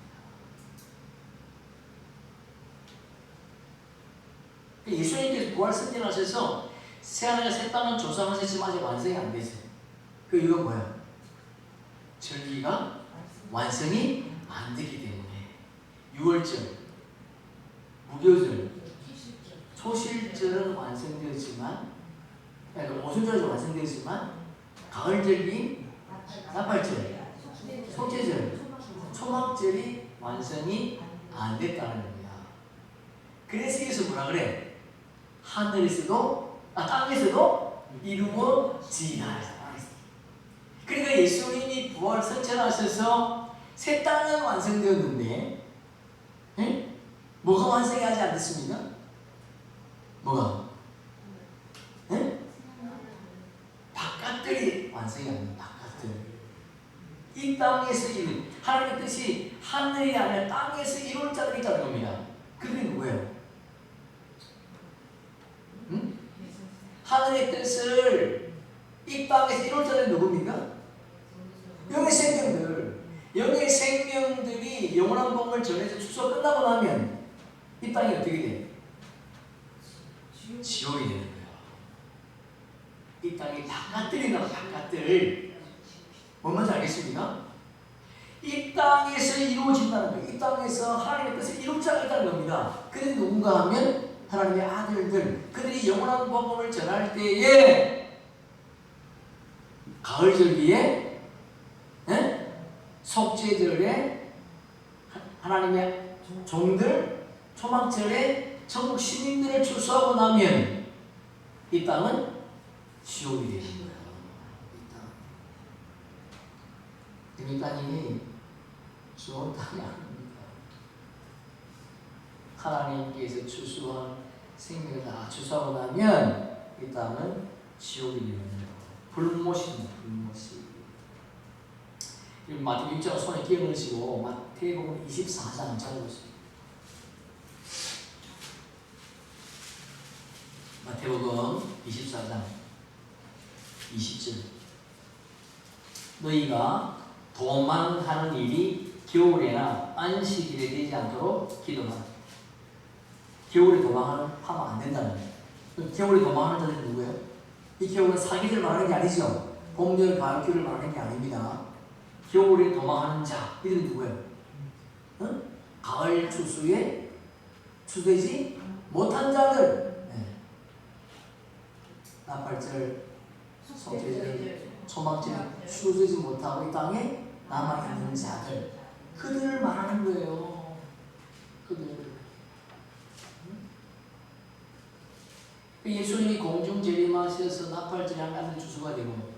예수님께서 부활 승진하셔서 새 하늘과 새 땅은 조성하셨지만 아직 완성이 안 되세요. 그 이유가 뭐야? 절기가 완성이 안 되기 때문에 유월절, 무교절, 초실절은 완성되었지만 그러니까 오순절은 완성되었지만 가을절기, 나팔절, 속죄절, 초막절이 완성이 안 됐다는 겁니다. 그래서 여기서 뭐라 그래? 땅에서도 이루어지나. 그러니까 예수님이 부활 승천하셔서 새 땅은 완성되었는데, 에? 뭐가 완성이 하지 않았습니까? 뭐가? 에? 바깥들이 완성이 안 돼요. 바깥들. 이 땅에서 이룬 하나님의 뜻이 하늘이 아니라 땅에서 이룰 자들이 있다는 겁니다. 그게 누구예요? 응? 하늘의 뜻을 이 땅에서 이룰 자들이 누굽니까? 영의 생명들. 영의 생명들이 영원한 복음을 전해서 추수 끝나고 나면 이 땅이 어떻게 돼? 지옥이 되는 거예요. 이 땅이 바깥들이 나와. 바깥들. 뭔 말인지 알겠습니까? 이 땅에서 이루어진다는 거예요. 이 땅에서 하나님의 뜻을 이룰 자가 있다는 겁니다. 그들이 누군가 하면 하나님의 아들들. 그들이 영원한 복음을 전할 때에 가을절기에 속죄절에 하나님의 종들, 초막절에 천국 시민들을 추수하고 나면 이 땅은 지옥이 되는 거예요. 이 땅이 좋은 땅이 아닙니다. 하나님께서 추수한 생명을 다 추수하고 나면 이 땅은 지옥이 되는 거예요. 불못입니다. 불못이. 마태복음 6장 손에 기어 넣으시고 마태복음 24장 찾아보세요. 마태복음 24장 20절. 너희가 도망하는 일이 겨울에나 안식일에 되지 않도록 기도하라. 겨울에 도망하면 안 된다는 거예요. 겨울에 도망하는 자들이 누구예요? 이 겨울은 사계절 말하는 게 아니죠. 봄, 여름, 가을, 겨울을 말하는 게 아닙니다. 겨울에 도망하는 자, 이들은 누구예요? 응? 가을 추수에 추수되지 못한 자들. 네. 나팔절, 속죄절, 초막절 추수되지 못하고 이 땅에 남아있는 자들. 그들을 말하는 거예요. 그들. 예수님이 공중 재림하셔서 나팔절에 하면 추수가 되고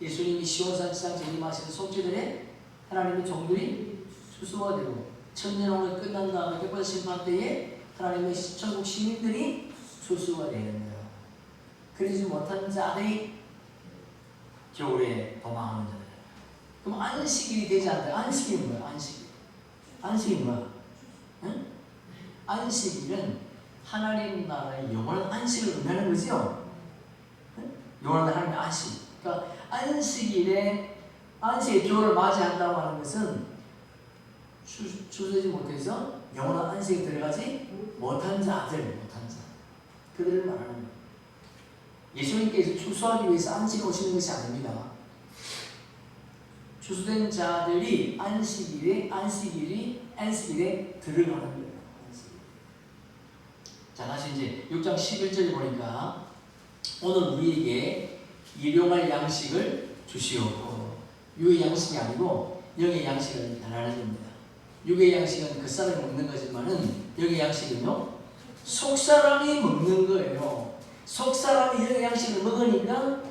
예수님이 시온산 지상 재림하셔서 속죄절에 하나님의 종들이 추수가 되고 천년왕국이 끝난 다음에 첫 번째 심판 때에 하나님의 천국 시민들이 추수가 되는 거예요. 그러지 못한 자들이 겨울에 도망하는 자들. 그럼 안식일이 되지 않나요? 안식일은 뭐야? 안식이 뭐야? 응? 안식일은 하나님 나라의 영원한 안식을 의미하는 거죠. 응? 영원한 하나님의 안식. 그러니까 안식일의 겨울을 맞이한다고 하는 것은 추수하지 못해서 영원한 안식에 들어가지 못한 자들, 그들을 말하는 거예요. 예수님께서 추수하기 위해서 안식에 오시는 것이 아닙니다. 추수된 자들이 안식일에 들어가는 거예요. 자, 다시 이제 6장 11절에 보니까 오늘 우리에게 일용할 양식을 주시옵고, 육의 양식이 아니고 영의 양식을 달라는 겁니다. 육의 양식은 그 사람이 먹는 거지만은 영의 양식은요, 속 사람이 먹는 거예요. 속 사람이 영의 양식을 먹으니까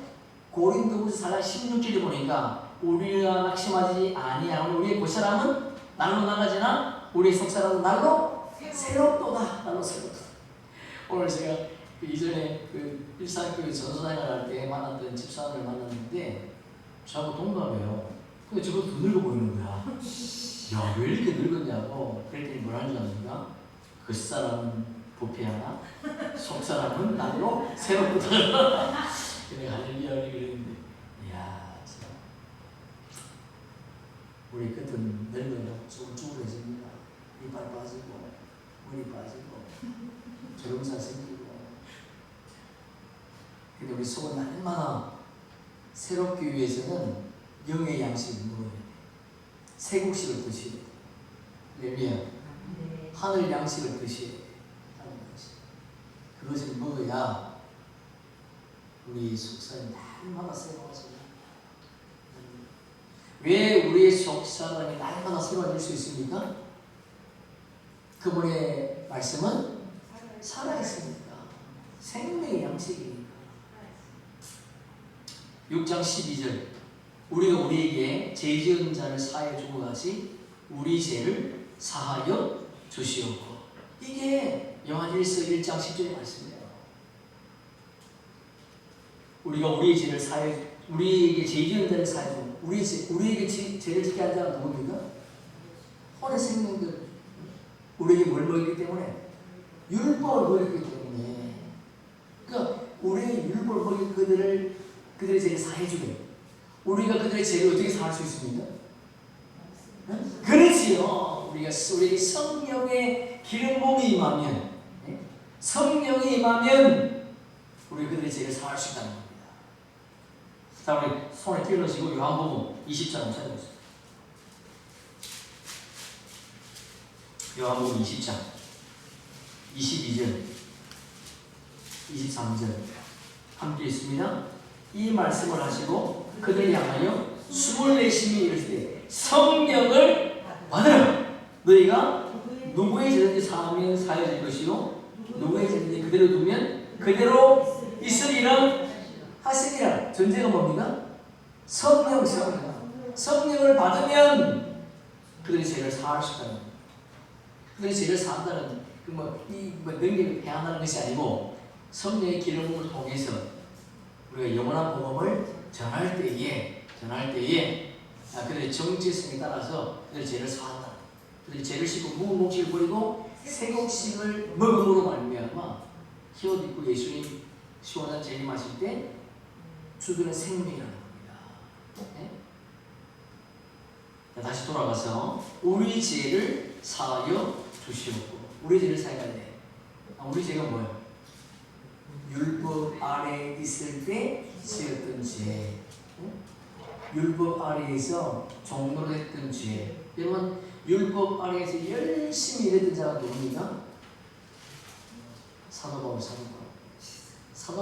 고린도후서 4장 16절에 보니까 우리가 낙심하지 아니하면 우리의 그 사람은 날로 나가지나 우리의 속 사람은 날로 새롭도다. 날로 새롭도다. 오늘 제가 이전에 일산교회 전도생활할 때 만났던 집사람을 만났는데 저하고 동갑이에요. 근데 저보다 더 늙어 보이는 거야. 야, 왜 이렇게 늙었냐고. 그랬더니 뭐라는 줄 아십니까? 그 사람은 부패하나 속 사람은 날로 새롭도다. 그래 할렐루야 그랬는데, 이야 참 우리 끝은 늙어요. 쭈글쭈글해집니다. 이빨 빠지고 머리 빠지고 주름살 생기고. 근데 우리 속은 날마다 새롭기 위해서는 영의 양식을 먹어야 돼. 새국식을 드셔야 돼. 할렐루야. 하늘 양식을 드셔야 돼. 하늘 양식. 그것을 먹어야 우리 속사람이 날마다 새로워져요. 왜 우리의 속사람이 날마다 새로워질 수 있습니까? 그분의 말씀은 살아있으니까. 생명의 양식이니까. 6장 12절 우리가 우리에게 죄 지은 자를 사하여 주고 같이 우리 죄를 사하여 주시옵고. 이게 요한일서 1장 10절의 말씀이에요. 우리가 우리의 죄를 사하여, 우리에게 죄 지은 자를 사하여 주고, 우리에게 죄를 지게 한 자가 누굽니까? 혼의 생명들. 우리에게 뭘 먹였기 때문에? 율법을 먹였기 때문에. 그러니까 우리의 율법을 먹인 그들의 죄를 사해 주게. 우리가 그들의 죄를 어떻게 사할 수 있습니까? 그렇지요. 우리에게 성령의 기름 부음이 임하면, 성령이 임하면 우리 그들의 죄를 사할 수 있다는 겁니다. 자, 우리 손에 끼워넣으시고 요한복음 20장 찾아보세요. 요한복음 20장 22절 23절 함께 있습니다. 이 말씀을 하시고 그들 향하여 숨을 내쉬며 이르시되 성령을 받으라. 너희가 누구의 죄든지 사하면 사해질 것이요 누구의 죄든지 그대로 두면 그대로 있으리라 하시니라. 전제가 뭡니까? 성령을 받으면 그들의 죄를 사할 수 있다는 겁니다. 그들의 죄를 사한다는 능력을 패한다는 것이 아니고 성령의 기름을 통해서 우리가 영원한 복음을 전할 때에 그들의 정체성에 따라서 그들의 죄를 사한다. 그들의 죄를 씻고 묵은 목식을 버리고 새 곡식을 먹음으로 말미암아 혓 입고 예수님 시원한 재림하실 때 주들의 생명이라는 겁니다. 네? 다시 돌아가서 우리 죄를 사하여 주시옵고. 우리 죄를 사해야 돼. 우리 죄가 뭐예요? 율법 아래에 있을 때 지었던 죄. 율법 아래에서 종로를 했던 죄. 여러분 율법 아래에서 열심히 일했던 자가 누굽니까? 사도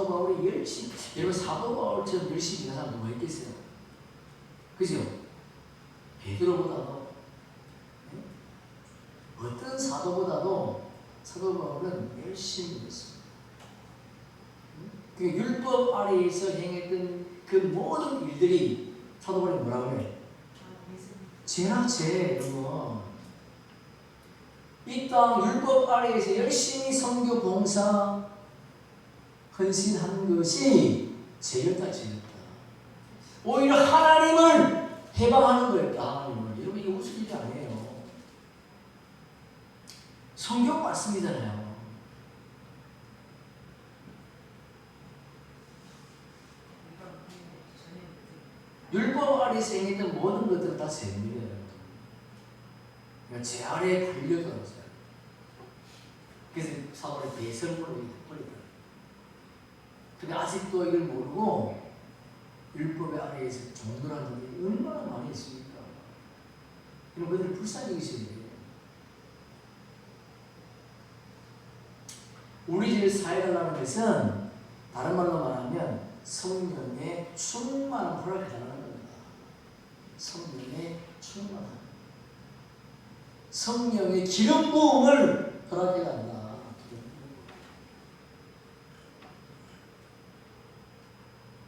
바울이 열심히. 여러분 사도 바울처럼 열심히 일하는 사람 누가 있겠어요? 그죠? 베드로보다도 어떤 사도보다도 사도 바울은 열심히 일했습니다. 그 율법 아래에서 행했던 그 모든 일들이 사도 바울이 뭐라고 해요? 죄나 죄, 여러분. 이 땅 율법 아래에서 열심히 선교 봉사 헌신한 것이 죄였다. 오히려 하나님을 해방하는 거였다. 하나님을. 여러분 이게 무슨 일이 아니에요. 성경 말씀이잖아요. 율법 아래에서 행했던 모든 것들은 다 죄입니다. 그러니까 죄 아래에 걸려들었어요. 그래서 사도를 배설물로 버리더라고요. 근데 아직도 이걸 모르고 율법의 아래에서 종들하는 분이 얼마나 많이 있습니까? 이런 것들을 불쌍히 여기셔야 돼요. 우리 집에 사회라는 것은 다른 말로 말하면 성령의 충만한 허락을 달라는 겁니다. 성령의 충만한 성령의 기름 부음을 허락해 간다.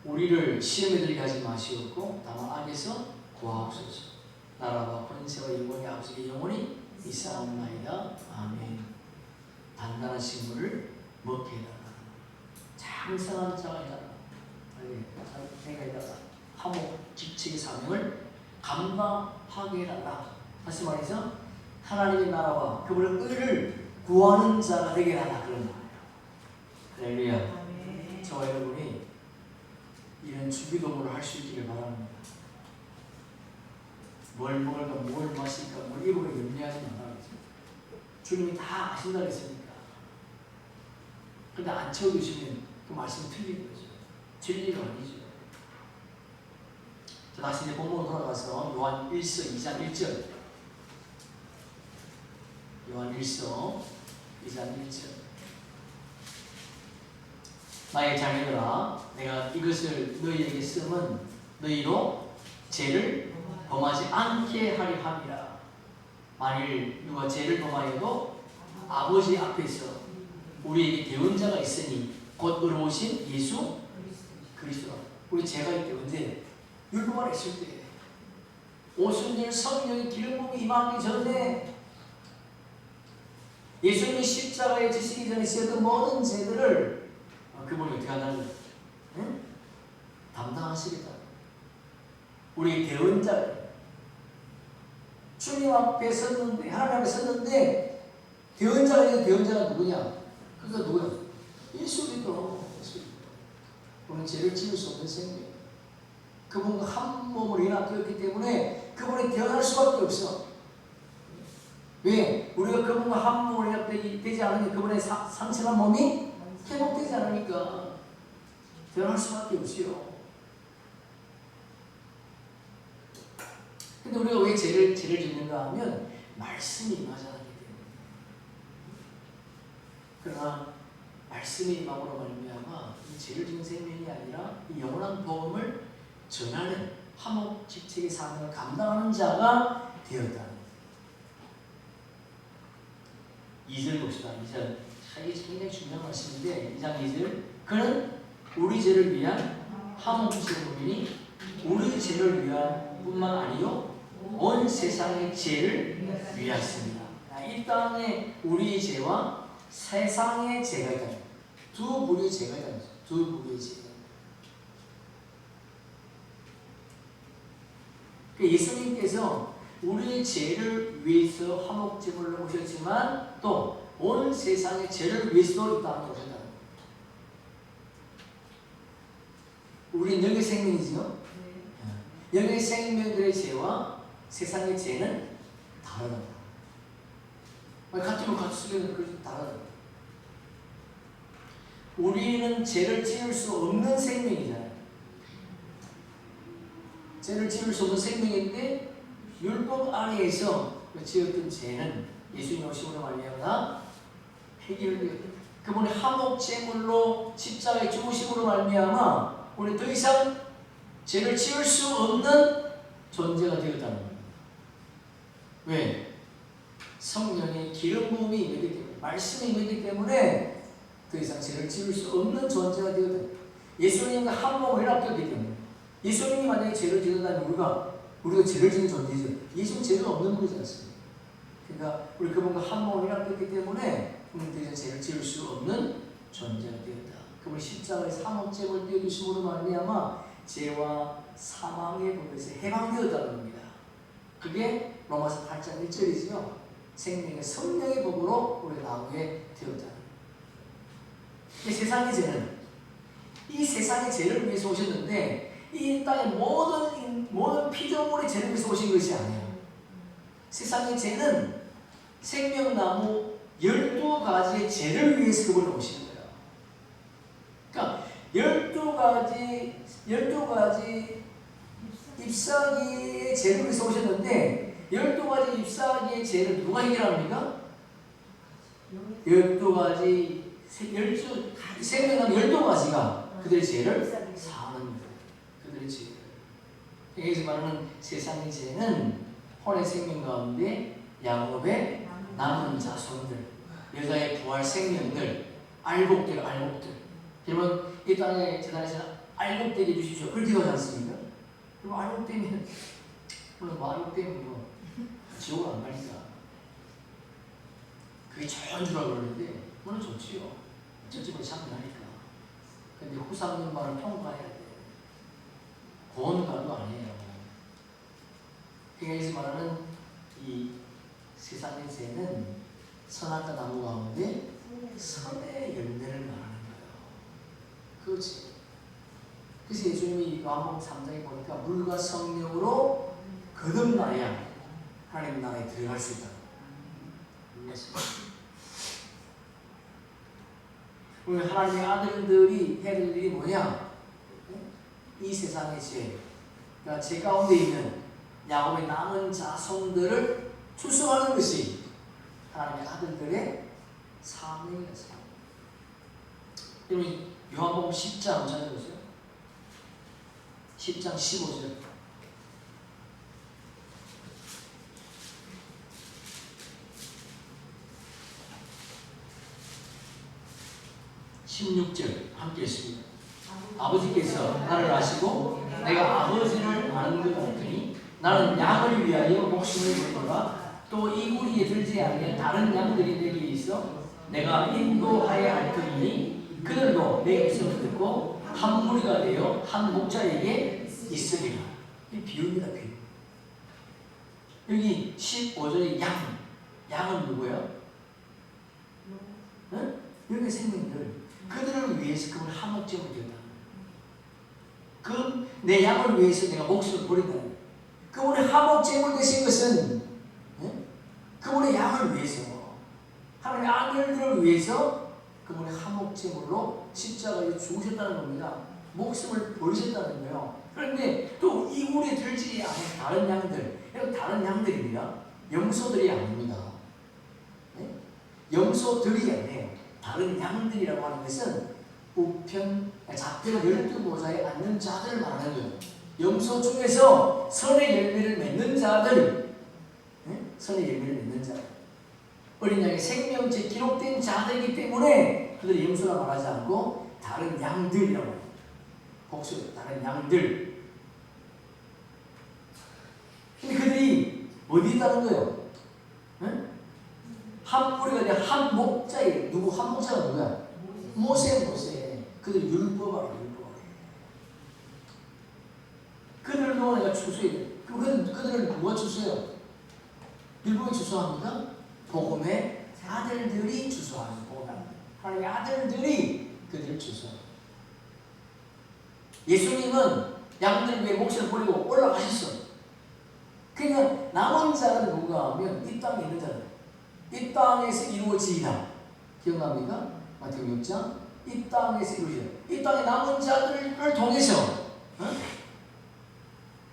우리를 시험에 들게 하지 마시옵고 다만 악에서 구하옵소서. 나라와 권세와 영광이 아버지께 영원히 있사옵나이다. 아멘. 단단한 식물을 먹게 해달라. 장성한 자가 해달라. 내가 화목 직책의 사명을 감당하게 해달라. 다시 말해서 하나님의 나라와 그분의 의를 구하는 자가 되게 하라. 그런 말이에요. 할렐루야. 저와 여러분이 이런 주기도문을 할 수 있기를 바랍니다. 뭘 먹을까, 뭘 마실까, 뭘 입을까 염려하지 말아야죠. 주님이 다 아신다 그랬으니까. 근데 안 채워주시면 그 말씀이 틀린 거죠. 진리가 아니죠. 자, 다시 이제 본문으로 돌아가서 요한 1서 2장 1절. 요한 1서 2장 1절. 나의 자녀들아, 내가 이것을 너희에게 쓰면 너희로 죄를 범하지 않게 하려 함이라. 만일 누가 죄를 범하여도 아버지 앞에서 우리에게 대언자가 있으니 곧 의로우신 예수 그리스도. 우리 죄가 있대. 언제? 율법 안에 있을 때. 오순절 성령의 기름 부음이 임하기 전에 예수님이 십자가에 지시기 전에 지었던 모든 죄들을 그분이 어떻게 한다는 거예요? 응? 담당하시겠다. 우리 대언자. 주님 앞에 섰는데, 하나님 앞에 섰는데, 대언자가 누구냐? 그가 누구야? 예수 그리스도. 우리는 죄를 지을 수 없는 생명. 그분과 한 몸을 연합되었기 때문에 그분이 대언할 수밖에 없어. 왜? 우리가 그분과 한 몸을 연합되지 않으면 그분의 상처난 몸이 회복되지 않으니까 대언할 수밖에 없지요. 근데 우리가 왜 죄를 짓는가 하면 말씀이 임하지 않기 때문에. 그러나 말씀이 임함으로 말미암아 이 죄를 짓는 생명이 아니라 이 영원한 복음을 전하는 화목 직책의 사명을 감당하는 자가 되었다. 2절 봅시다. 2절. 이게 굉장히 중요한 말씀인데 2장 2절. 그는 우리 죄를 위한 화목 제물이니 우리 죄를 위한 뿐만 아니요 온 세상의 죄를 위하였습니다. 이 땅에 우리의 죄와 세상의 죄가 있다. 두 부류의 죄가 있다. 두 부류의 죄가. 예수님께서 우리의 죄를 위해서 화목제물로 오셨지만 또 온 세상의 죄를 위해서도 이 땅에 오셨다. 우리 영의 생명이죠. 영의 생명들의 죄와 세상의 죄는 다르다. 같은 걸 같이 쓰기는 그렇게 다르다. 우리는 죄를 지을 수 없는 생명이잖아요. 죄를 지을 수 없는 생명인데 율법 아래에서 지었던 죄는 예수님 오심으로 말미암아 해결되었다. 그분의 화목제물로 십자가에 죽으심으로 말미암아 우리 더 이상 죄를 지을 수 없는 존재가 되었다는 겁니다. 왜? 성령의 기름 부음이 임했기 때문에, 말씀이 임했기 때문에 더 이상 죄를 지을 수 없는 존재가 되었다. 예수님과 한 몸을 연합되었기 때문에. 예수님이 만약에 죄를 지는다면 우리가 죄를 지는 존재죠. 예수는 죄가 없는 분이지 않습니까? 그러니까 우리 그분과 한 몸을 연합했기 때문에 우리는 더 이상 죄를 지을 수 없는 존재가 되었다. 그분이 십자가에 사목제물 떼어주심으로 말미암아 죄와 사망의 법에서 해방되었다는 겁니다. 그게 로마서 8장 1절이지요. 생명의 성령의 법으로 우리 나오게 되었다. 이 세상의 죄는 이 세상의 죄를 위해서 오셨는데 이 땅의 모든 피조물의 죄를 위해서 오신 것이 아니에요. 세상의 죄는 생명나무 12가지의 죄를 위해서 그분을 오시는 거예요. 그러니까 12가지 잎사귀의 죄를 위해서 오셨는데 12가지 잎사귀의 죄를 누가 해결합니까? 12가지 생명나무 12가지가 그들의 죄를 사하는 거예요. 그들의 죄를. 여기서 말하는 세상의 죄는 혼의 생명 가운데 야곱의 남은 자손들, 여자의 부활 생명들, 알곡들. 여러분 이 땅에 재단에서 알곡되게 해주십시오. 그렇게 하지 않습니까? 그럼 알곡되면 물론 알곡되면 지옥을 안 가니까 그게 좋은 줄 알고 그러는데 물론 좋지요. 저집을 참나니까. 근데 후상연반을 통과해야 돼. 고원가도 아니에요. 그러니까 여기서 말하는 이 세상의 죄는 선악과 나무 가운데 선의 열매를 말하는 거예요. 그렇지. 그래서 예수님이 요한복음 3장에 보니까 물과 성령으로 거듭나야 하나님 나라에 들어갈 수 있다. 우리 하나님의 아들들이 해야 될 일이 뭐냐? 이 세상의 죄, 그러니까 죄 가운데 있는 야곱의 남은 자손들을 추수하는 것이 하나님의 아들들의 사명이었어요. 여러분 요한복음 10장 찾아보세요. 10장 15절. 16절 함께 했습니다. 아버지께서 나를 아시고 내가 아버지를 아는 것 같으니 나는 양을 위하여 목숨을 걸거라. 또 이 우리에 들지 아니한 다른 양들이 내게 있어 내가 인도하여 할 터이니 그들도 내 음성을 듣고 한 무리가 되어 한 목자에게 있으리라. 이 비유입니다. 비유. 여기 15절에 양은 누구예요? 응? 여기 생명들 그들을 위해서 그걸 한목제물 되었다. 그 내 양을 위해서 내가 목숨을 버린다. 그분의 한목제물 되신 것은 그분의 양을 위해서 하나님의 아들들을 위해서 그분의 한목제물로 십자가에 죽으셨다는 겁니다. 목숨을 버리셨다는 거예요. 그런데 또 이 우리에 들지 않은 다른 양들, 이건 다른 양들입니다. 염소들이 아닙니다. 염소들이 아니에요. 다른 양들이라고 하는 것은 우편, 작별 12보좌에 앉는 자들을 말하는 거예요. 염소 중에서 선의 열매를 맺는 자들, 선의 열매를 맺는 자들. 어린 양의 생명체 기록된 자들이기 때문에 그들이 염소라 말하지 않고 다른 양들이라고 해요. 복수, 다른 양들. 근데 그들이 어디 있다는 거예요? 한 무리가 아니라 한 목자예요. 누구? 한 목자가 누구야? 모세. 그들이 율법을 알아요. 그들도 내가 추수해야 돼. 그들을 누가 추수해요? 율법이 추수합니까? 복음의 아들들이 추수하는 복음의 아들. 하나님의 아들들이 그들을 추수합니다. 예수님은 양들 위해 목숨을 버리고 올라가셨어요. 그러니까 남은 자는 누가 하면 이 땅에 있는 자들. 이 땅에서 이루어지이다. 기억납니까? 마태복음 6장. 이 땅에서 이루어지이다. 이 땅에 남은 자들을 통해서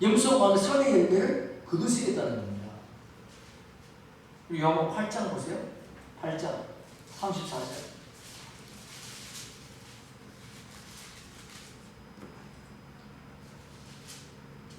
염소가 선의 열매를 거두시겠다는 겁니다. 요한복음 8장 보세요. 8장 34절.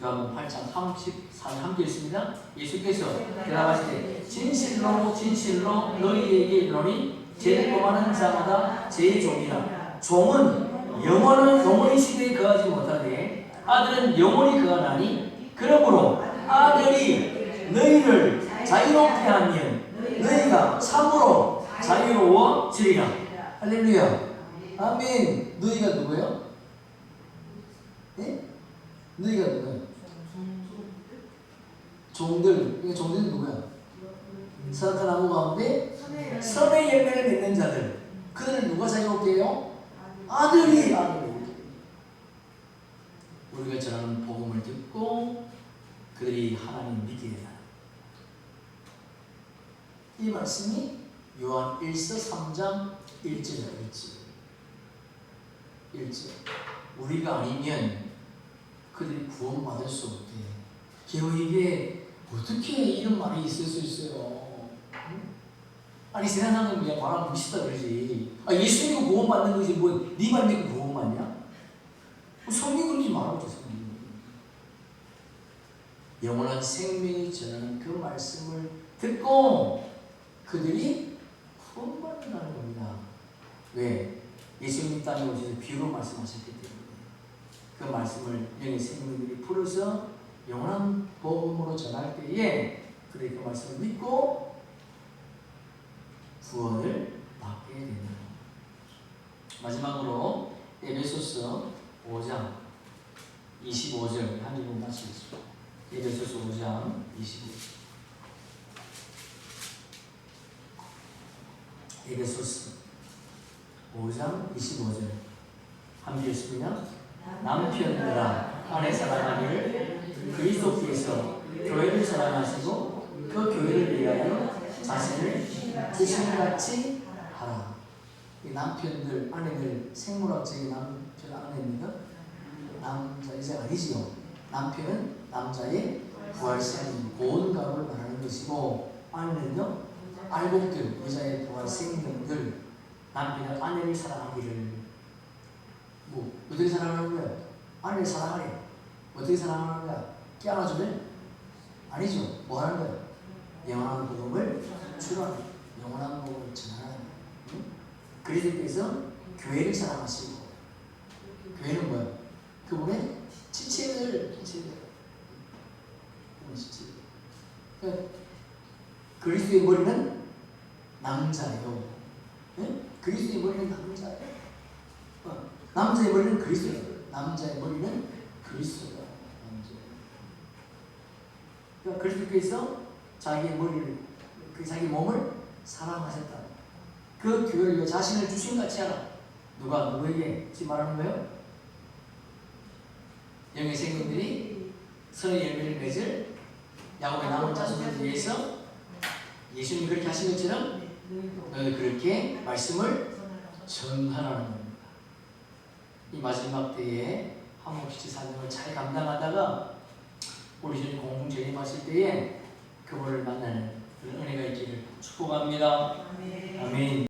요한복음 8장 34절 함께 있습니다. 예수께서 대답하시되 진실로 너희에게 이르노니 죄를 범하는 자마다 죄의 종이라. 종은 영원히 시대에 거하지 못하되 아들은 영원히 거하나니 그러므로 아들이 너희를 자유롭게 하면 너희가 참으로 자유로워지리라. 할렐루야. 아멘. 너희가 누구예요? 예? 너희가 누구예요? 종들. 이게 종들은 누구야? 선악과 나무 가운데 선의 열매를 맺는 자들. 그들은 누가 자유롭게 해요? 아들이. 우리가 전하는 복음을 듣고 그들이 하나님 믿게 된다. 이 말씀이 요한 1서 3장 1절이에요. 1절. 우리가 아니면 그들이 구원받을 수 없대. 교회에 어떻게 이런 말이 있을 수 있어요? 아니 세상 사람은 그냥 말하면 미치다 그러지. 예수 믿고 구원받는 거지 네 말 믿고 구원받냐? 성경 그러지 말아보죠. 성경. 영원한 생명이 전하는 그 말씀을 듣고 그들이 구원받는다는 겁니다. 왜? 예수님 땅에 오셔서 비유로 말씀하셨기 때문에 그 말씀을 영의 생명들이 풀어서 영원한 복음으로 전할 때에 그들이 그 말씀을 믿고 구원을 받게 됩니다. 마지막으로 에베소서 5장 25절 한 절 말씀이십니다. 에베소서 5장 25절. 에베소서 5장 25절 함께 읽습니다. 남편들아 아내 사랑하기를 그리스도께서 교회를 사랑하시고 그 교회를 위하여 자신을 주신같이 하라. 이 남편들, 아내들 생물학적인 남편, 아내입니다. 남자 이제 아니지요. 남편은 남자의 부활생 고운가를 말하는 것이고 아내는요 알곡들 여자의 부활생명들. 남편은 아내를 사랑하기를 어떻게 사랑하는 거야? 아내를 사랑하래. 어떻게 사랑하는 거야? 깨안아주래? 아니죠. 뭐 하는 거야? 영원한 복음을 추구하는, 영원한 복음을 전하는. 그리스도께서 교회를 사랑하시고 교회는 뭐야? 그분의 지체들. 그러니까 그리스도의 머리는 남자예요. 네? 그리스도의 머리는 남자예요. 남자의 머리는 그리스도예요. 남자의 머리는 그리스도다. 그러니까 그리스도께서 자기의 머리를, 자기 몸을 사랑하셨다. 그 교회를 위해 자신을 주신 같이 하라. 누가 누구에게 지금 말하는 거예요? 영의 생명들이 선의 열매를 맺을 야곱의 남은 자손을 위해서 예수님이 그렇게 하신 것처럼 너희도 그렇게 말씀을 전하라는 겁니다. 이 마지막 때에 한목시치 사명을 잘 감당하다가 우리 주님 공중 재림하실 때에 그분을 만나는 그런 은혜가 있기를 축복합니다. 아멘.